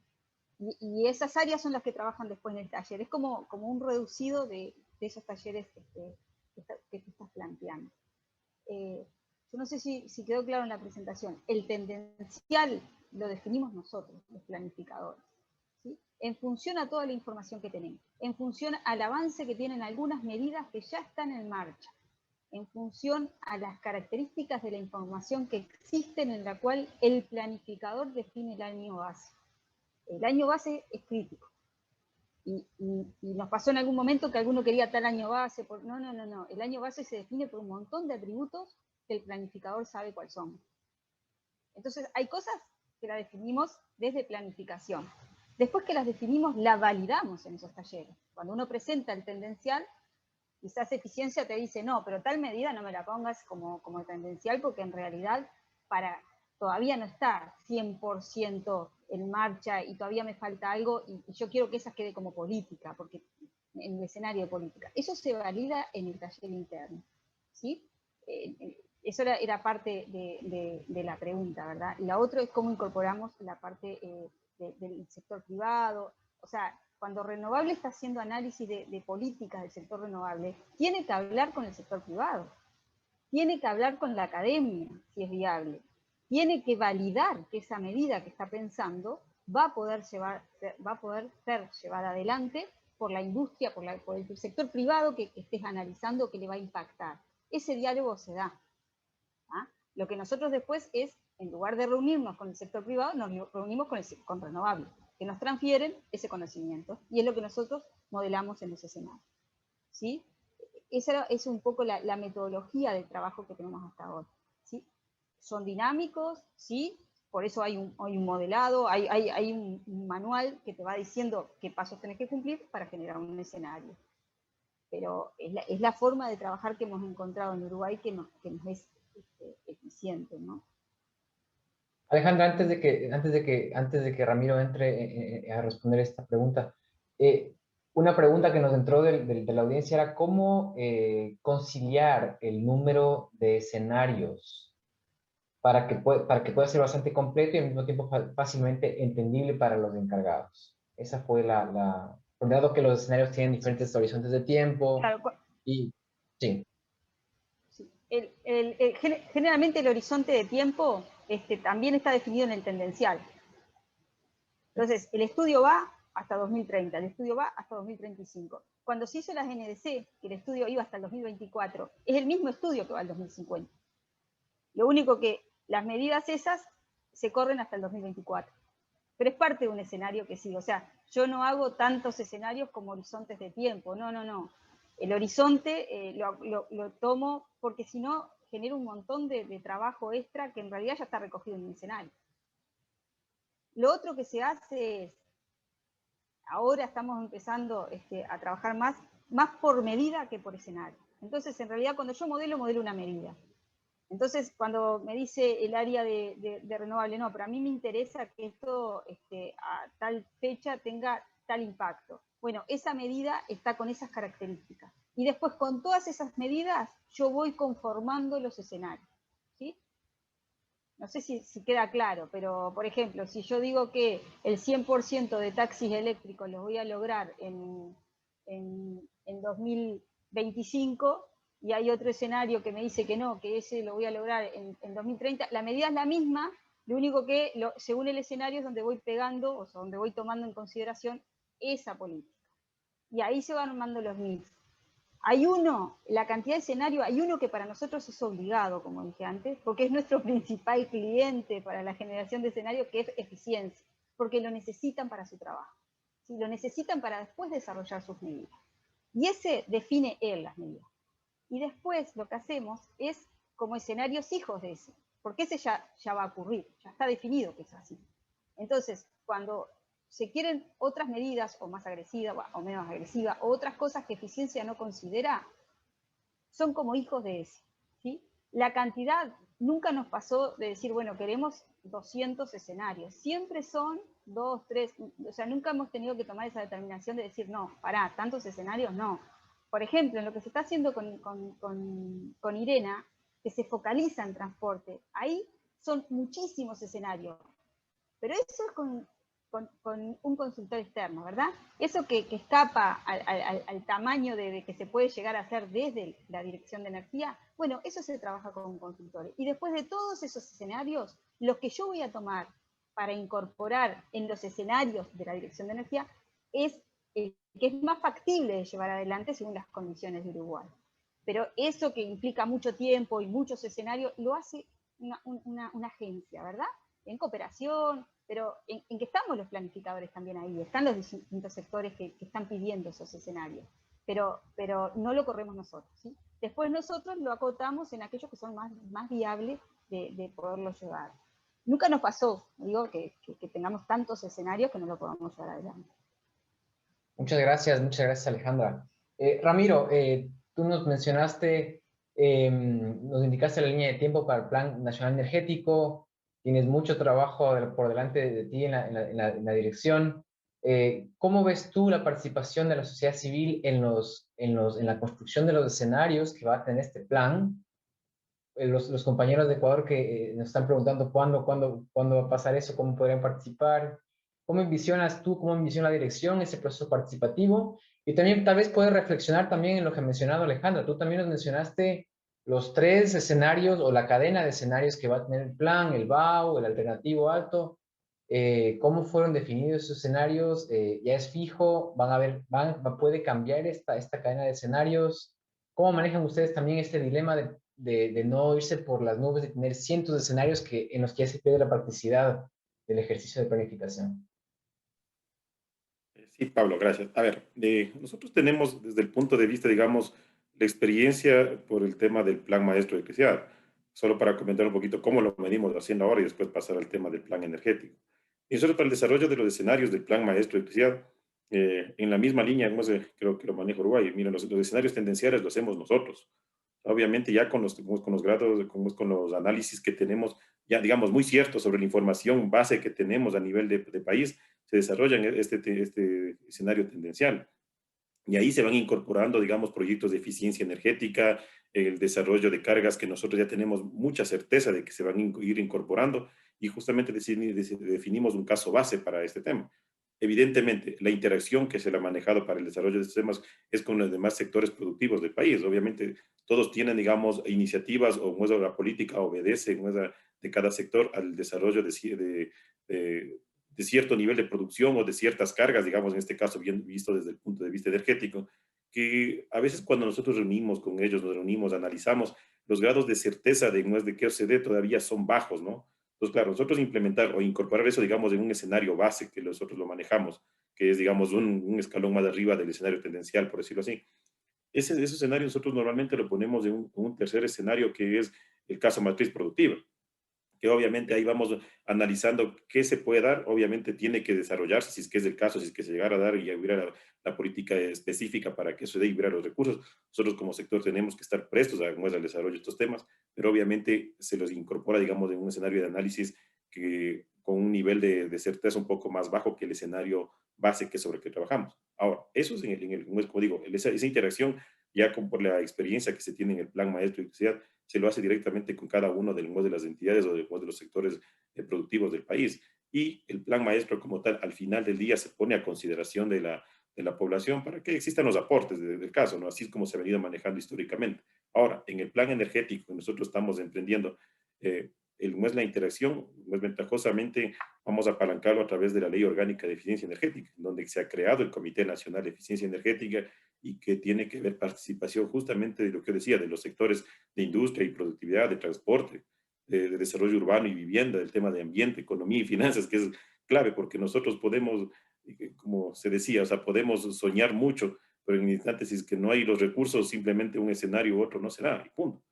Y esas áreas son las que trabajan después en el taller. Es como un reducido de esos talleres que tú estás planteando. Yo no sé si quedó claro en la presentación. El tendencial lo definimos nosotros, los planificadores, ¿sí? En función a toda la información que tenemos, en función al avance que tienen algunas medidas que ya están en marcha, en función a las características de la información que existen en la cual el planificador define el año base. El año base es crítico. Y nos pasó en algún momento que alguno quería tal año base. No. El año base se define por un montón de atributos que el planificador sabe cuáles son. Entonces, hay cosas que las definimos desde planificación. Después que las definimos, la validamos en esos talleres. Cuando uno presenta el tendencial, quizás eficiencia te dice, no, pero tal medida no me la pongas como tendencial porque en realidad todavía no está 100% en marcha y todavía me falta algo y yo quiero que esa quede como política, porque en el escenario de política. Eso se valida en el taller interno, ¿sí? Eso era parte de la pregunta, ¿verdad? Y la otra es cómo incorporamos la parte del sector privado. O sea, cuando Renovable está haciendo análisis de políticas del sector renovable, tiene que hablar con el sector privado, tiene que hablar con la academia, si es viable, tiene que validar que esa medida que está pensando va a poder ser llevada adelante por la industria, por el sector privado que estés analizando, que le va a impactar. Ese diálogo se da. ¿Ah? Lo que nosotros después es, en lugar de reunirnos con el sector privado, nos reunimos con Renovable, que nos transfieren ese conocimiento, y es lo que nosotros modelamos en ese escenario, ¿sí? Esa es un poco la metodología del trabajo que tenemos hasta ahora, ¿sí? Son dinámicos, ¿sí? Por eso hay un modelado, hay un manual que te va diciendo qué pasos tenés que cumplir para generar un escenario. Pero es la forma de trabajar que hemos encontrado en Uruguay que nos es eficiente, ¿no? Alejandra, antes de que Ramiro entre a responder esta pregunta, una pregunta que nos entró de la audiencia era cómo conciliar el número de escenarios para que pueda ser bastante completo y al mismo tiempo fácilmente entendible para los encargados. Esa fue dado que los escenarios tienen diferentes horizontes de tiempo. Claro, y sí. Sí. Generalmente el horizonte de tiempo también está definido en el tendencial. Entonces, el estudio va hasta 2030, el estudio va hasta 2035. Cuando se hizo las NDC, que el estudio iba hasta el 2024, es el mismo estudio que va al 2050. Lo único que las medidas esas se corren hasta el 2024. Pero es parte de un escenario que sigue. O sea, yo no hago tantos escenarios como horizontes de tiempo. No. El horizonte lo tomo porque si no genera un montón de trabajo extra que en realidad ya está recogido en un escenario. Lo otro que se hace es, ahora estamos empezando a trabajar más por medida que por escenario. Entonces, en realidad, cuando yo modelo una medida. Entonces, cuando me dice el área de renovable, no, pero a mí me interesa que esto a tal fecha tenga tal impacto. Bueno, esa medida está con esas características. Y después, con todas esas medidas, yo voy conformando los escenarios, ¿sí? No sé si queda claro, pero por ejemplo, si yo digo que el 100% de taxis eléctricos los voy a lograr en 2025, y hay otro escenario que me dice que no, que ese lo voy a lograr en 2030, la medida es la misma, lo único que según el escenario es donde voy pegando, o sea, donde voy tomando en consideración esa política. Y ahí se van armando los mix. Hay uno, la cantidad de escenarios, hay uno que para nosotros es obligado, como dije antes, porque es nuestro principal cliente para la generación de escenarios, que es eficiencia, porque lo necesitan para su trabajo, ¿sí? Lo necesitan para después desarrollar sus medidas. Y ese define él las medidas. Y después lo que hacemos es como escenarios hijos de ese, porque ese ya va a ocurrir, ya está definido que es así. Entonces, cuando se quieren otras medidas, o más agresivas, o menos agresivas, o otras cosas que eficiencia no considera, son como hijos de ese, ¿sí? La cantidad nunca nos pasó de decir, bueno, queremos 200 escenarios. Siempre son 2, 3, o sea, nunca hemos tenido que tomar esa determinación de decir, no, pará, tantos escenarios, no. Por ejemplo, en lo que se está haciendo con IRENA, que se focaliza en transporte, ahí son muchísimos escenarios. Pero eso es con un consultor externo, ¿verdad? Eso que escapa al tamaño de que se puede llegar a hacer desde la Dirección de Energía, bueno, eso se trabaja con consultores. Y después de todos esos escenarios, los que yo voy a tomar para incorporar en los escenarios de la Dirección de Energía es el que es más factible de llevar adelante según las condiciones de Uruguay. Pero eso que implica mucho tiempo y muchos escenarios, lo hace una agencia, ¿verdad? En cooperación, pero en que estamos los planificadores también ahí, están los distintos sectores que están pidiendo esos escenarios, pero no lo corremos nosotros, ¿sí? Después nosotros lo acotamos en aquellos que son más viables de poderlo llevar. Nunca nos pasó, digo, que tengamos tantos escenarios que no lo podamos llevar adelante. Muchas gracias Alejandra. Ramiro, tú nos mencionaste, nos indicaste la línea de tiempo para el Plan Nacional Energético, tienes mucho trabajo por delante de ti en la dirección. ¿Cómo ves tú la participación de la sociedad civil en la construcción de los escenarios que va a tener este plan? Los compañeros de Ecuador que nos están preguntando cuándo va a pasar eso, cómo podrían participar. ¿Cómo envisionas tú, cómo envisiona la dirección ese proceso participativo? Y también tal vez puedes reflexionar también en lo que ha mencionado Alejandra. Tú también nos mencionaste los 3 escenarios o la cadena de escenarios que va a tener el plan, el BAU, el alternativo alto. ¿Cómo fueron definidos esos escenarios? ¿Ya es fijo? ¿Puede cambiar esta cadena de escenarios? ¿Cómo manejan ustedes también este dilema de no irse por las nubes, de tener cientos de escenarios en los que ya se pierde la practicidad del ejercicio de planificación? Sí, Pablo, gracias. A ver, nosotros tenemos desde el punto de vista, digamos, la experiencia por el tema del Plan Maestro de Electricidad. Solo para comentar un poquito cómo lo venimos haciendo ahora y después pasar al tema del plan energético. Y nosotros para el desarrollo de los escenarios del Plan Maestro de Electricidad, en la misma línea, creo que lo maneja Uruguay, miren, los escenarios tendenciales los hacemos nosotros. Obviamente ya con los grados, con los análisis que tenemos, ya digamos, muy ciertos sobre la información base que tenemos a nivel de país, se desarrolla este escenario tendencial. Y ahí se van incorporando, digamos, proyectos de eficiencia energética, el desarrollo de cargas que nosotros ya tenemos mucha certeza de que se van a ir incorporando y justamente definimos un caso base para este tema. Evidentemente, la interacción que se le ha manejado para el desarrollo de estos temas es con los demás sectores productivos del país. Obviamente, todos tienen, digamos, iniciativas o la política obedece de cada sector al desarrollo de cierto nivel de producción o de ciertas cargas, digamos, en este caso, bien visto desde el punto de vista energético, que a veces cuando nosotros reunimos con ellos, nos reunimos, analizamos, los grados de certeza de qué se dé todavía son bajos, ¿no? Entonces, claro, nosotros implementar o incorporar eso, digamos, en un escenario base que nosotros lo manejamos, que es, digamos, un escalón más arriba del escenario tendencial, por decirlo así. Ese escenario nosotros normalmente lo ponemos en un tercer escenario que es el caso matriz productiva, que obviamente ahí vamos analizando qué se puede dar, obviamente tiene que desarrollarse, si es que es el caso, si es que se llegara a dar y hubiera la política específica para que eso dé y hubiera los recursos. Nosotros como sector tenemos que estar prestos al desarrollo de estos temas, pero obviamente se los incorpora, digamos, en un escenario de análisis que con un nivel de certeza un poco más bajo que el escenario base que sobre el que trabajamos. Ahora, eso es como digo, esa interacción ya por la experiencia que se tiene en el Plan Maestro de Electricidad, se lo hace directamente con cada uno de las entidades o de los sectores productivos del país. Y el Plan Maestro como tal, al final del día, se pone a consideración de la población para que existan los aportes del caso, ¿no? Así es como se ha venido manejando históricamente. Ahora, en el plan energético que nosotros estamos emprendiendo, no es la interacción, no es ventajosamente, vamos a apalancarlo a través de la Ley Orgánica de Eficiencia Energética, donde se ha creado el Comité Nacional de Eficiencia Energética y que tiene que ver participación justamente de lo que decía, de los sectores de industria y productividad, de transporte, de desarrollo urbano y vivienda, del tema de ambiente, economía y finanzas, que es clave porque nosotros podemos, como se decía, o sea, podemos soñar mucho, pero en instantes si es que no hay los recursos, simplemente un escenario u otro no será, y punto.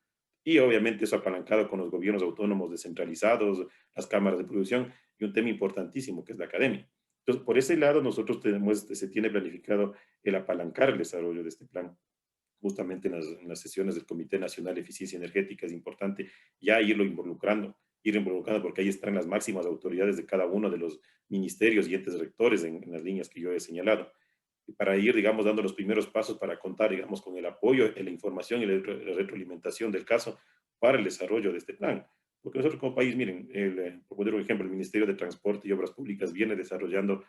Y obviamente eso apalancado con los gobiernos autónomos descentralizados, las cámaras de producción y un tema importantísimo que es la academia. Entonces, por ese lado, nosotros se tiene planificado el apalancar el desarrollo de este plan. Justamente en las sesiones del Comité Nacional de Eficiencia Energética es importante ya ir involucrando porque ahí están las máximas autoridades de cada uno de los ministerios y entes rectores en las líneas que yo he señalado para ir, digamos, dando los primeros pasos para contar, digamos, con el apoyo, la información y la retroalimentación del caso para el desarrollo de este plan. Porque nosotros como país, miren, por poner un ejemplo, el Ministerio de Transporte y Obras Públicas viene desarrollando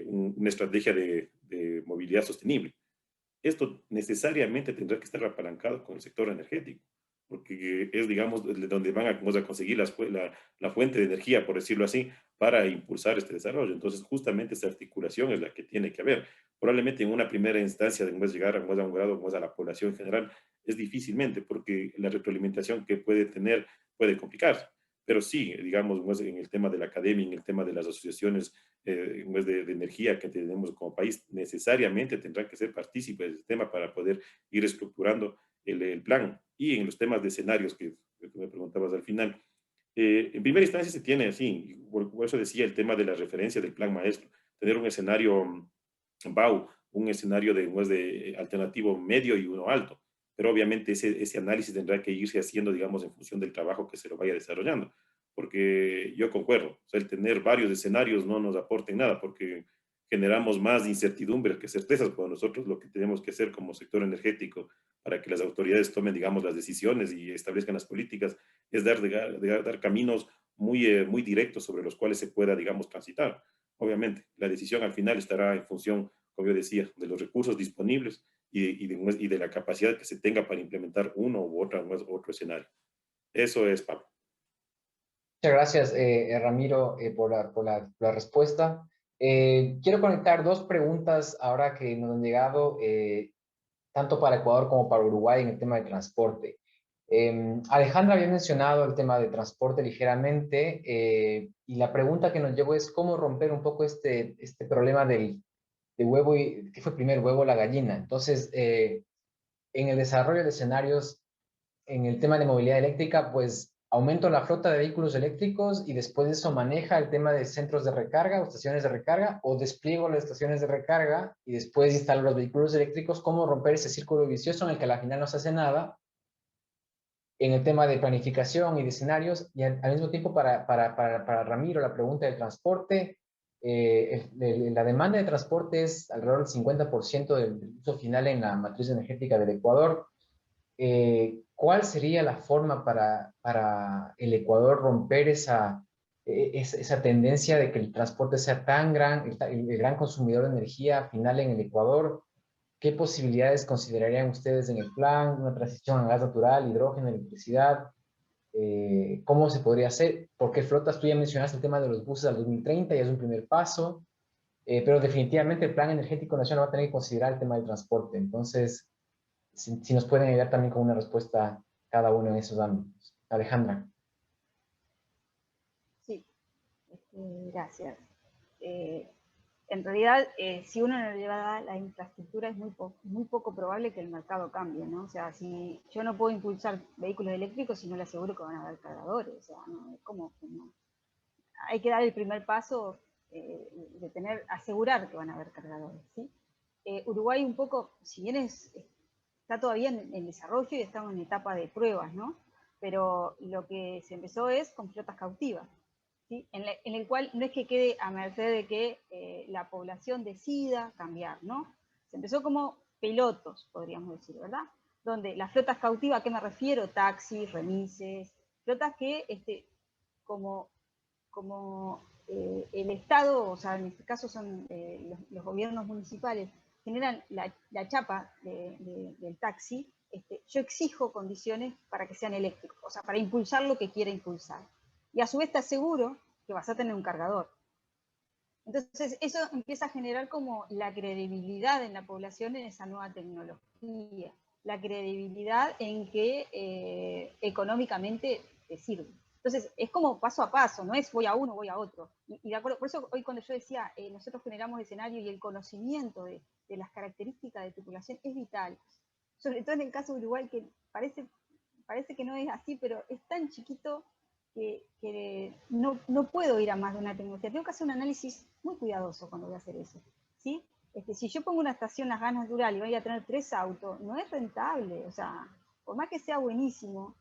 una estrategia de movilidad sostenible. Esto necesariamente tendrá que estar apalancado con el sector energético, porque es, digamos, donde van a conseguir la fuente de energía, por decirlo así, para impulsar este desarrollo. Entonces, justamente esa articulación es la que tiene que haber. Probablemente en una primera instancia, después de llegar a un grado más a la población en general, es difícilmente, porque la retroalimentación que puede tener puede complicarse. Pero sí, digamos, en el tema de la academia, en el tema de las asociaciones de energía que tenemos como país, necesariamente tendrán que ser partícipes del sistema para poder ir estructurando el plan. Y en los temas de escenarios que me preguntabas al final, en primera instancia se tiene así, por eso decía el tema de la referencia del plan maestro, tener un escenario BAU, un escenario de alternativo medio y uno alto. Pero obviamente ese análisis tendrá que irse haciendo, digamos, en función del trabajo que se lo vaya desarrollando. Porque yo concuerdo, o sea, el tener varios escenarios no nos aporta en nada, porque generamos más incertidumbres que certezas, por nosotros lo que tenemos que hacer como sector energético para que las autoridades tomen, digamos, las decisiones y establezcan las políticas, es dar caminos muy directos sobre los cuales se pueda, digamos, transitar. Obviamente, la decisión al final estará en función, como yo decía, de los recursos disponibles y de la capacidad que se tenga para implementar uno u otro escenario. Eso es, Pablo. Muchas gracias, Ramiro, por la respuesta. Quiero conectar dos preguntas ahora que nos han llegado, tanto para Ecuador como para Uruguay en el tema de transporte. Alejandra había mencionado el tema de transporte ligeramente y la pregunta que nos llevó es cómo romper un poco este problema de huevo, ¿qué fue primero, huevo o la gallina? Entonces, en el desarrollo de escenarios, en el tema de movilidad eléctrica, pues aumento la flota de vehículos eléctricos y después de eso maneja el tema de centros de recarga o estaciones de recarga, o despliego las estaciones de recarga y después instalo los vehículos eléctricos. ¿Cómo romper ese círculo vicioso en el que al final no se hace nada en el tema de planificación y de escenarios? Y al mismo tiempo para Ramiro, la pregunta del transporte, la demanda de transporte es alrededor del 50% del uso final en la matriz energética del Ecuador. ¿Cuál sería la forma para el Ecuador romper esa tendencia de que el transporte sea tan el gran consumidor de energía final en el Ecuador? ¿Qué posibilidades considerarían ustedes en el plan? ¿Una transición a gas natural, hidrógeno, electricidad? ¿Cómo se podría hacer? ¿Por qué flotas? Tú ya mencionaste el tema de los buses al 2030, ya es un primer paso, pero definitivamente el plan energético nacional va a tener que considerar el tema del transporte. Entonces, si nos pueden ayudar también con una respuesta cada uno en esos ámbitos. Alejandra. Sí, gracias. En realidad, si uno no le da la infraestructura, es muy poco probable que el mercado cambie, ¿no? O sea, si yo no puedo impulsar vehículos eléctricos si no le aseguro que van a haber cargadores, o sea, no, ¿cómo? No. Hay que dar el primer paso de asegurar que van a haber cargadores, ¿sí? Uruguay un poco, si bien está todavía en desarrollo y estamos en etapa de pruebas, ¿no? Pero lo que se empezó es con flotas cautivas, ¿sí? En el cual no es que quede a merced de que la población decida cambiar, ¿no? Se empezó como pilotos, podríamos decir, ¿verdad? Donde las flotas cautivas, ¿a qué me refiero? Taxis, remises, flotas que como el Estado, o sea, en este caso son los gobiernos municipales, generan la chapa del taxi, yo exijo condiciones para que sean eléctricos, o sea, para impulsar lo que quiera impulsar. Y a su vez te aseguro que vas a tener un cargador. Entonces, eso empieza a generar como la credibilidad en la población en esa nueva tecnología, la credibilidad en que económicamente te sirve. Entonces, es como paso a paso, no es voy a uno, voy a otro. Y de acuerdo, por eso hoy cuando yo decía, nosotros generamos escenario y el conocimiento de las características de tripulación es vital. Sobre todo en el caso de Uruguay, que parece que no es así, pero es tan chiquito que no puedo ir a más de una tecnología. Tengo que hacer un análisis muy cuidadoso cuando voy a hacer eso, ¿sí? Si yo pongo una estación Las Ganas de Ural y voy a tener 3 autos, no es rentable, o sea, por más que sea buenísimo,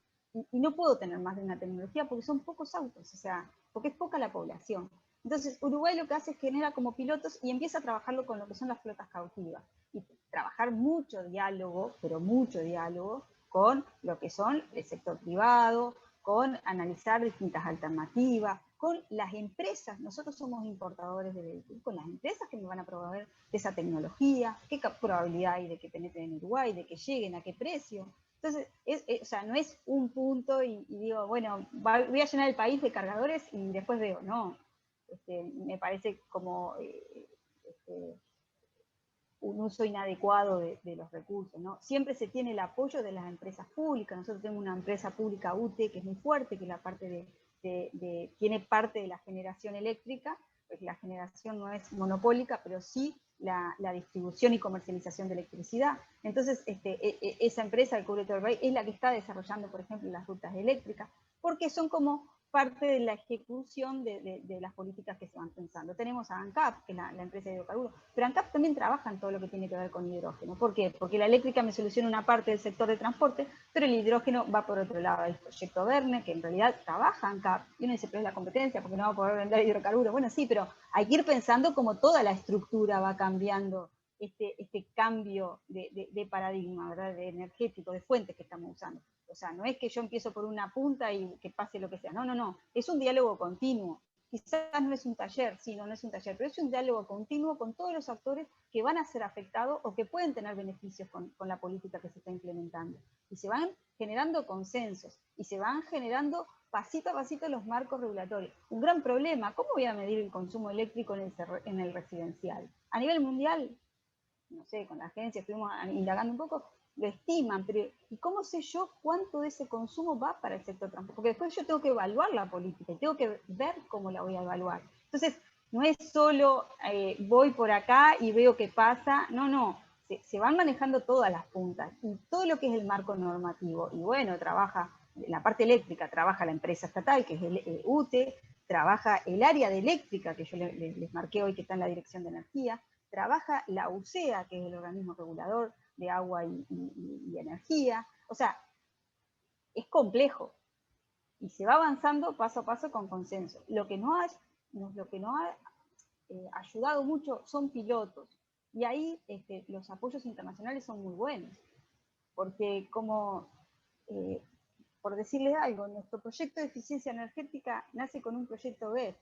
y no puedo tener más de una tecnología porque son pocos autos, o sea, porque es poca la población. Entonces, Uruguay lo que hace es genera como pilotos y empieza a trabajarlo con lo que son las flotas cautivas. Y trabajar mucho diálogo, pero mucho diálogo, con lo que son el sector privado, con analizar distintas alternativas, con las empresas, nosotros somos importadores de vehículos, con las empresas que me van a proveer de esa tecnología, qué probabilidad hay de que penetren en Uruguay, de que lleguen, a qué precio. Entonces, o sea, no es un punto y digo, bueno, voy a llenar el país de cargadores y después veo, no. Me parece como un uso inadecuado de los recursos, ¿no? Siempre se tiene el apoyo de las empresas públicas. Nosotros tenemos una empresa pública UTE que es muy fuerte, que la parte tiene parte de la generación eléctrica, pues la generación no es monopólica, pero sí la distribución y comercialización de electricidad. Entonces, esa empresa, el Cubre todo el país, es la que está desarrollando, por ejemplo, las rutas eléctricas, porque son como parte de la ejecución de las políticas que se van pensando. Tenemos a ANCAP, que es la empresa de hidrocarburos, pero ANCAP también trabaja en todo lo que tiene que ver con hidrógeno. ¿Por qué? Porque la eléctrica me soluciona una parte del sector de transporte, pero el hidrógeno va por otro lado. El proyecto Verne, que en realidad trabaja ANCAP, y uno dice, pero es la competencia, porque no va a poder vender hidrocarburos. Bueno, sí, pero hay que ir pensando cómo toda la estructura va cambiando este cambio de paradigma, ¿verdad? De energético, de fuentes que estamos usando. O sea, no es que yo empiezo por una punta y que pase lo que sea. No, no, no. Es un diálogo continuo. Quizás no es un taller, sí, no es un taller, pero es un diálogo continuo con todos los actores que van a ser afectados o que pueden tener beneficios con la política que se está implementando. Y se van generando consensos y se van generando pasito a pasito los marcos regulatorios. Un gran problema, ¿cómo voy a medir el consumo eléctrico en el residencial? A nivel mundial, no sé, con la agencia estuvimos indagando un poco, lo estiman, pero ¿y cómo sé yo cuánto de ese consumo va para el sector transporte? Porque después yo tengo que evaluar la política y tengo que ver cómo la voy a evaluar. Entonces, no es solo voy por acá y veo qué pasa, no, se van manejando todas las puntas y todo lo que es el marco normativo. Y bueno, trabaja, en la parte eléctrica trabaja la empresa estatal, que es el UTE, trabaja el área de eléctrica, que yo les marqué hoy que está en la Dirección de Energía, trabaja la UCEA, que es el organismo regulador de agua y energía. O sea, es complejo y se va avanzando paso a paso con consenso. Lo que no ha ayudado mucho son pilotos y ahí los apoyos internacionales son muy buenos, porque como, por decirles algo, nuestro proyecto de eficiencia energética nace con un proyecto B,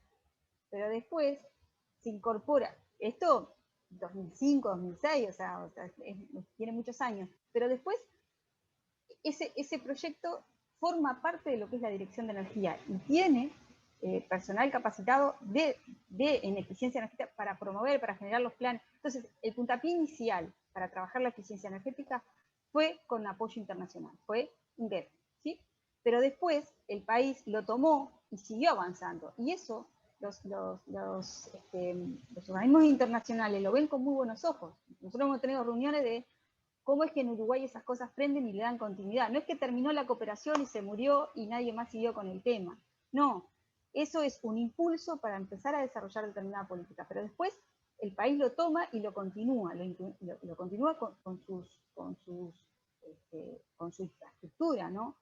pero después se incorpora, esto 2005, 2006, o sea tiene muchos años, pero después ese proyecto forma parte de lo que es la Dirección de Energía y tiene personal capacitado en eficiencia energética para promover, para generar los planes. Entonces, el puntapié inicial para trabajar la eficiencia energética fue con apoyo internacional, fue INDEP, ¿sí? Pero después el país lo tomó y siguió avanzando. Y eso los organismos internacionales lo ven con muy buenos ojos. Nosotros hemos tenido reuniones de cómo es que en Uruguay esas cosas prenden y le dan continuidad. No es que terminó la cooperación y se murió y nadie más siguió con el tema. No, eso es un impulso para empezar a desarrollar determinada política, pero después el país lo toma y lo continúa, lo continúa con su infraestructura, ¿no?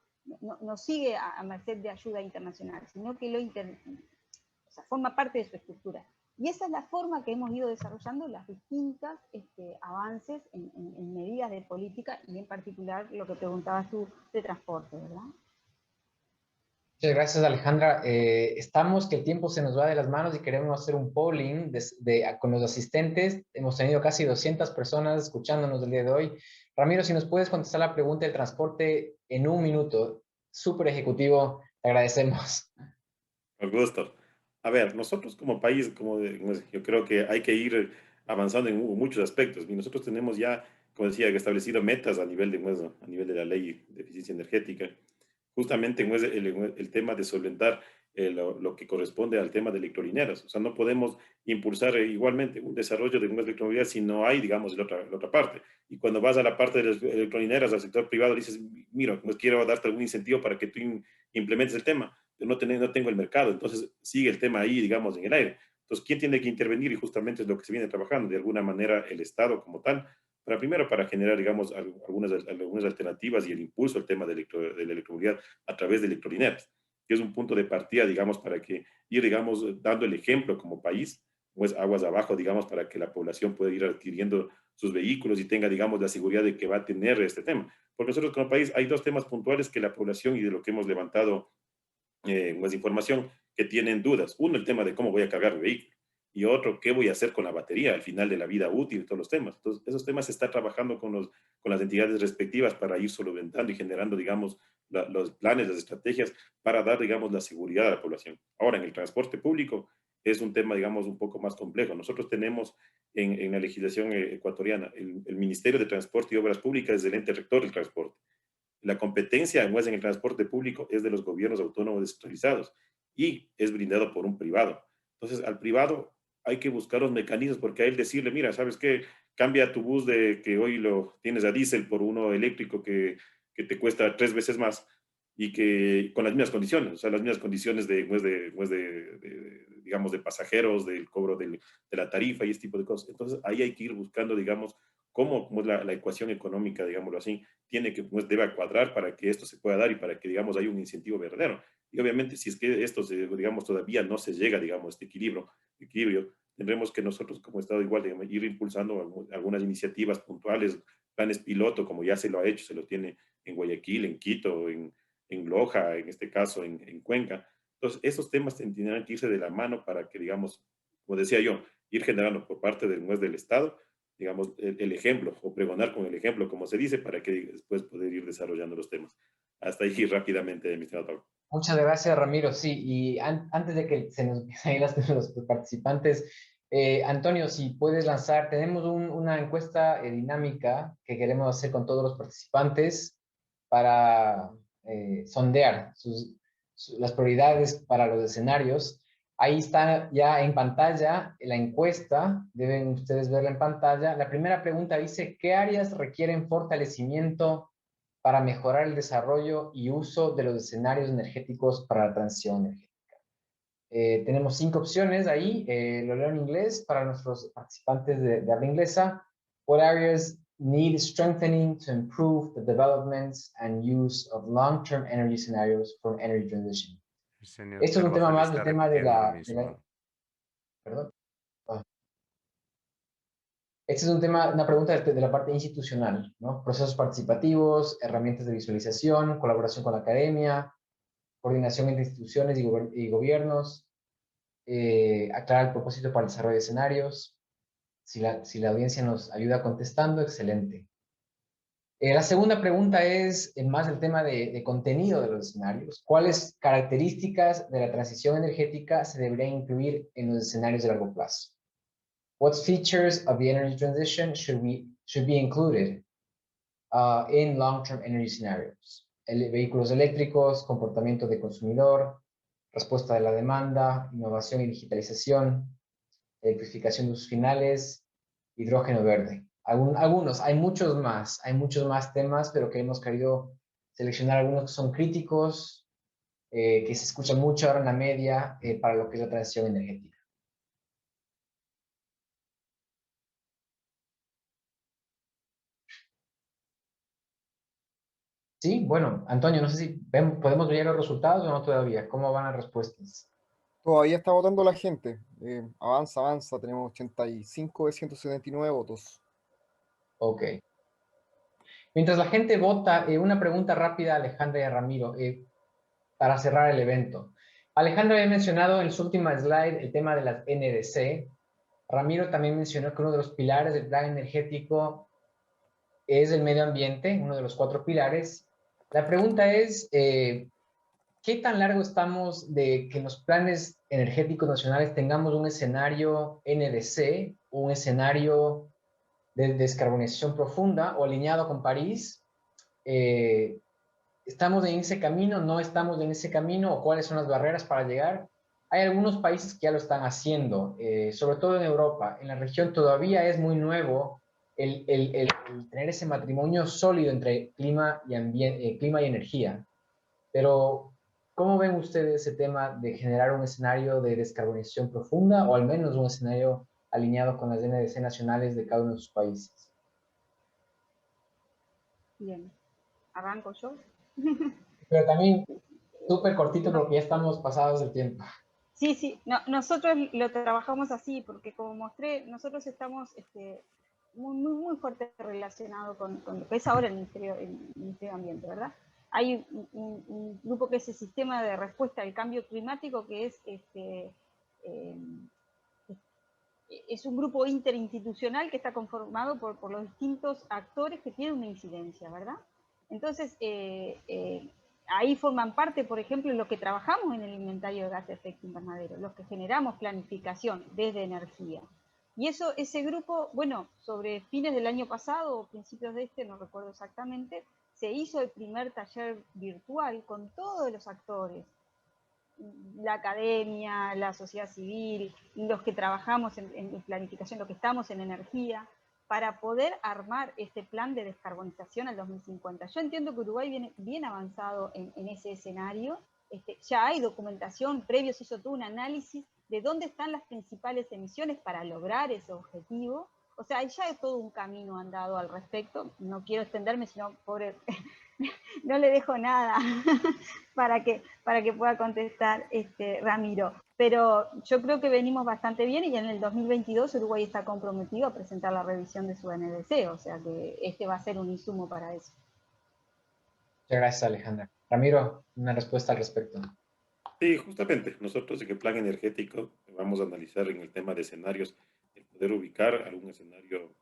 No sigue a merced de ayuda internacional, sino que forma parte de su estructura. Y esa es la forma que hemos ido desarrollando las distintas avances en medidas de política y en particular lo que preguntabas tú de transporte, ¿verdad? Muchas gracias, Alejandra. Estamos que el tiempo se nos va de las manos y queremos hacer un polling con los asistentes. Hemos tenido casi 200 personas escuchándonos el día de hoy. Ramiro, si nos puedes contestar la pregunta del transporte en un minuto, súper ejecutivo, te agradecemos. Con gusto. A ver, nosotros como país, yo creo que hay que ir avanzando en muchos aspectos. Y nosotros tenemos ya, como decía, establecido metas a nivel a nivel de la ley de eficiencia energética. Justamente el tema de solventar lo que corresponde al tema de electrolineras. O sea, no podemos impulsar igualmente un desarrollo de una electromovilidad si no hay, digamos, la otra parte. Y cuando vas a la parte de las electrolineras, al sector privado, dices, mira, pues quiero darte algún incentivo para que tú implementes el tema, pero no tengo el mercado. Entonces sigue el tema ahí, digamos, en el aire. Entonces, ¿quién tiene que intervenir? Y justamente es lo que se viene trabajando. De alguna manera, el Estado como tal, primero para generar, digamos, algunas alternativas y el impulso al tema de la electromovilidad a través de electrolineras, que es un punto de partida, digamos, para que ir, digamos, dando el ejemplo como país, pues aguas abajo, digamos, para que la población pueda ir adquiriendo sus vehículos y tenga, digamos, la seguridad de que va a tener este tema. Porque nosotros como país hay dos temas puntuales que la población y de lo que hemos levantado más información que tienen dudas. Uno, el tema de cómo voy a cargar mi vehículo. Y otro, qué voy a hacer con la batería al final de la vida útil, todos los temas. Entonces, esos temas se está trabajando con las entidades respectivas para ir solventando y generando, digamos, los planes, las estrategias para dar, digamos, la seguridad a la población. Ahora, en el transporte público es un tema, digamos, un poco más complejo. Nosotros tenemos en la legislación ecuatoriana el Ministerio de Transporte y Obras Públicas es el ente rector del transporte. La competencia en el transporte público es de los gobiernos autónomos descentralizados y es brindado por un privado. Entonces, al privado hay que buscar los mecanismos porque a él decirle, mira, ¿sabes qué? Cambia tu bus de que hoy lo tienes a diésel por uno eléctrico que te cuesta 3 veces más y que con las mismas condiciones, o sea, las mismas condiciones digamos, de pasajeros, del cobro de la tarifa y este tipo de cosas. Entonces, ahí hay que ir buscando, digamos, cómo es la ecuación económica, digámoslo así, debe cuadrar para que esto se pueda dar y para que, digamos, haya un incentivo verdadero. Y obviamente, si es que esto, digamos, todavía no se llega, digamos, a este equilibrio, tendremos que nosotros como Estado igual, digamos, ir impulsando algunas iniciativas puntuales, planes piloto, como ya se lo ha hecho, se lo tiene en Guayaquil, en Quito, en Loja, en este caso, en Cuenca. Entonces, esos temas tendrán que irse de la mano para que, digamos, como decía yo, ir generando por parte del Estado, digamos, el ejemplo o pregonar con el ejemplo, como se dice, para que después poder ir desarrollando los temas. Hasta ahí rápidamente, mi estimado Pablo. Muchas gracias, Ramiro. Sí, y antes de que se nos empiecen a ir los participantes, Antonio, si puedes lanzar, tenemos una encuesta dinámica que queremos hacer con todos los participantes para sondear las prioridades para los escenarios. Ahí está ya en pantalla la encuesta, deben ustedes verla en pantalla. La primera pregunta dice, ¿qué áreas requieren fortalecimiento para mejorar el desarrollo y uso de los escenarios energéticos para la transición energética? Tenemos 5 opciones ahí, lo leo en inglés para nuestros participantes de habla inglesa. What areas need strengthening to improve the development and use of long-term energy scenarios for energy transition? El señor Esto es un tema Carvajal más está del tema de repitiendo lo la mismo. perdón. Este es un tema, una pregunta de la parte institucional, ¿no? Procesos participativos, herramientas de visualización, colaboración con la academia, coordinación entre instituciones y gobiernos, aclarar el propósito para el desarrollo de escenarios. Si la audiencia nos ayuda contestando, excelente. La segunda pregunta es más el tema de contenido de los escenarios. ¿Cuáles características de la transición energética se deberían incluir en los escenarios de largo plazo? What features of the energy transition should be included in long-term energy scenarios? Vehículos eléctricos, comportamiento de consumidor, respuesta de la demanda, innovación y digitalización, electrificación de usos finales, hidrógeno verde. Algunos, hay muchos más temas, pero que hemos querido seleccionar algunos que son críticos, que se escuchan mucho ahora en la media para lo que es la transición energética. Sí, bueno, Antonio, no sé si podemos ver los resultados o no todavía. ¿Cómo van las respuestas? Todavía está votando la gente. Avanza. Tenemos 85 de 179 votos. Ok. Mientras la gente vota, una pregunta rápida a Alejandra y a Ramiro para cerrar el evento. Alejandra había mencionado en su última slide el tema de las NDC. Ramiro también mencionó que uno de los pilares del plan energético es el medio ambiente, uno de los 4 pilares. La pregunta es, ¿qué tan largo estamos de que en los planes energéticos nacionales tengamos un escenario NDC, un escenario de descarbonización profunda o alineado con París? ¿Estamos en ese camino? ¿No estamos en ese camino? ¿O cuáles son las barreras para llegar? Hay algunos países que ya lo están haciendo, sobre todo en Europa. En la región todavía es muy nuevo el tener ese matrimonio sólido entre clima y energía. Pero, ¿cómo ven ustedes ese tema de generar un escenario de descarbonización profunda o al menos un escenario alineado con las NDC nacionales de cada uno de sus países? Bien, arranco yo. Pero también súper cortito porque ya estamos pasados del tiempo. Sí, no, nosotros lo trabajamos así, porque como mostré, nosotros estamos muy fuerte relacionado con lo que es ahora el Ministerio de Ambiente, ¿verdad? Hay un grupo que es el Sistema de Respuesta al Cambio Climático, que es un grupo interinstitucional que está conformado por los distintos actores que tienen una incidencia, ¿verdad? Entonces, ahí forman parte, por ejemplo, los que trabajamos en el inventario de gases de efecto invernadero, los que generamos planificación desde energía. Y ese grupo, bueno, sobre fines del año pasado o principios de no recuerdo exactamente, se hizo el primer taller virtual con todos los actores, la academia, la sociedad civil, los que trabajamos en planificación, los que estamos en energía, para poder armar este plan de descarbonización al 2050. Yo entiendo que Uruguay viene bien avanzado en ese escenario. Ya hay documentación, previo se hizo todo un análisis de dónde están las principales emisiones para lograr ese objetivo. O sea, ya hay todo un camino andado al respecto. No quiero extenderme, sino pobre, no le dejo nada para que pueda contestar Ramiro. Pero yo creo que venimos bastante bien y en el 2022 Uruguay está comprometido a presentar la revisión de su NDC, o sea que va a ser un insumo para eso. Muchas gracias, Alejandra. Ramiro, una respuesta al respecto. Sí, justamente, nosotros en el plan energético vamos a analizar en el tema de escenarios, el poder ubicar algún escenario,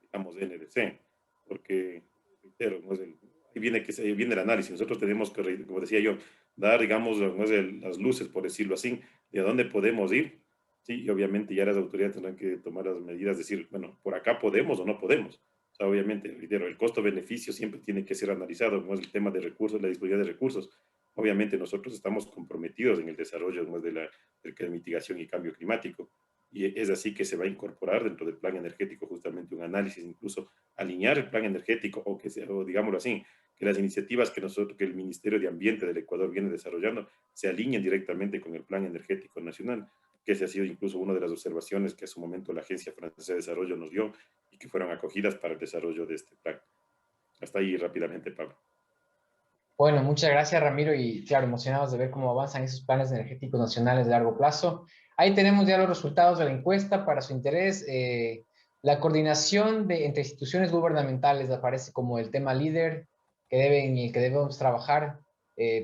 digamos, de NDC, porque, reitero, ¿no? Ahí viene el análisis. Nosotros tenemos que, como decía yo, dar, digamos, ¿no? las luces, por decirlo así, de a dónde podemos ir, ¿sí? Y obviamente ya las autoridades tendrán que tomar las medidas, decir, bueno, por acá podemos o no podemos. O sea, obviamente, reitero, el costo-beneficio siempre tiene que ser analizado, como es el tema de recursos, la disponibilidad de recursos. Obviamente nosotros estamos comprometidos en el desarrollo, ¿no? de la mitigación y cambio climático, y es así que se va a incorporar dentro del plan energético justamente un análisis, incluso alinear el plan energético, o digámoslo así, que las iniciativas que el Ministerio de Ambiente del Ecuador viene desarrollando se alineen directamente con el plan energético nacional, que ese ha sido incluso una de las observaciones que a su momento la Agencia Francesa de Desarrollo nos dio y que fueron acogidas para el desarrollo de este plan. Hasta ahí rápidamente, Pablo. Bueno, muchas gracias, Ramiro, y claro, emocionados de ver cómo avanzan esos planes energéticos nacionales de largo plazo. Ahí tenemos ya los resultados de la encuesta para su interés. La coordinación entre instituciones gubernamentales aparece como el tema líder que debemos trabajar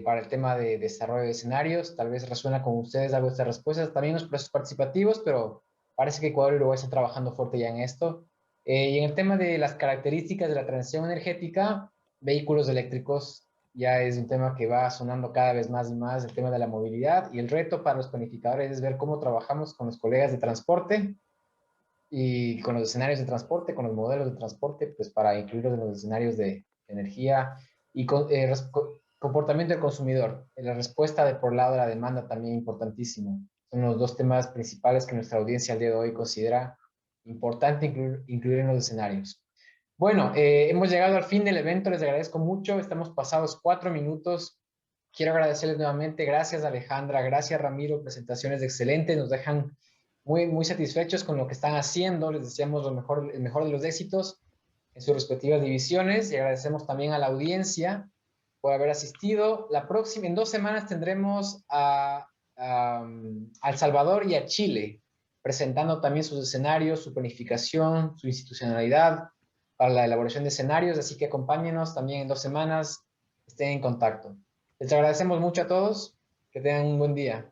para el tema de desarrollo de escenarios. Tal vez resuena con ustedes algo de estas respuestas. También los procesos participativos, pero parece que Ecuador y Uruguay están trabajando fuerte ya en esto. Y en el tema de las características de la transición energética, vehículos eléctricos ya es un tema que va sonando cada vez más y más, el tema de la movilidad, y el reto para los planificadores es ver cómo trabajamos con los colegas de transporte y con los escenarios de transporte, con los modelos de transporte, pues para incluirlos en los escenarios de energía y comportamiento del consumidor. La respuesta por lado de la demanda también importantísimo. Son los dos temas principales que nuestra audiencia al día de hoy considera importante incluir en los escenarios. Bueno, hemos llegado al fin del evento, les agradezco mucho, estamos pasados 4 minutos. Quiero agradecerles nuevamente, gracias Alejandra, gracias Ramiro, presentaciones excelentes, nos dejan muy satisfechos con lo que están haciendo, les deseamos el mejor de los éxitos en sus respectivas divisiones y agradecemos también a la audiencia por haber asistido. En 2 semanas tendremos a a El Salvador y a Chile, presentando también sus escenarios, su planificación, su institucionalidad para la elaboración de escenarios, así que acompáñenos también en 2 semanas, estén en contacto. Les agradecemos mucho a todos, que tengan un buen día.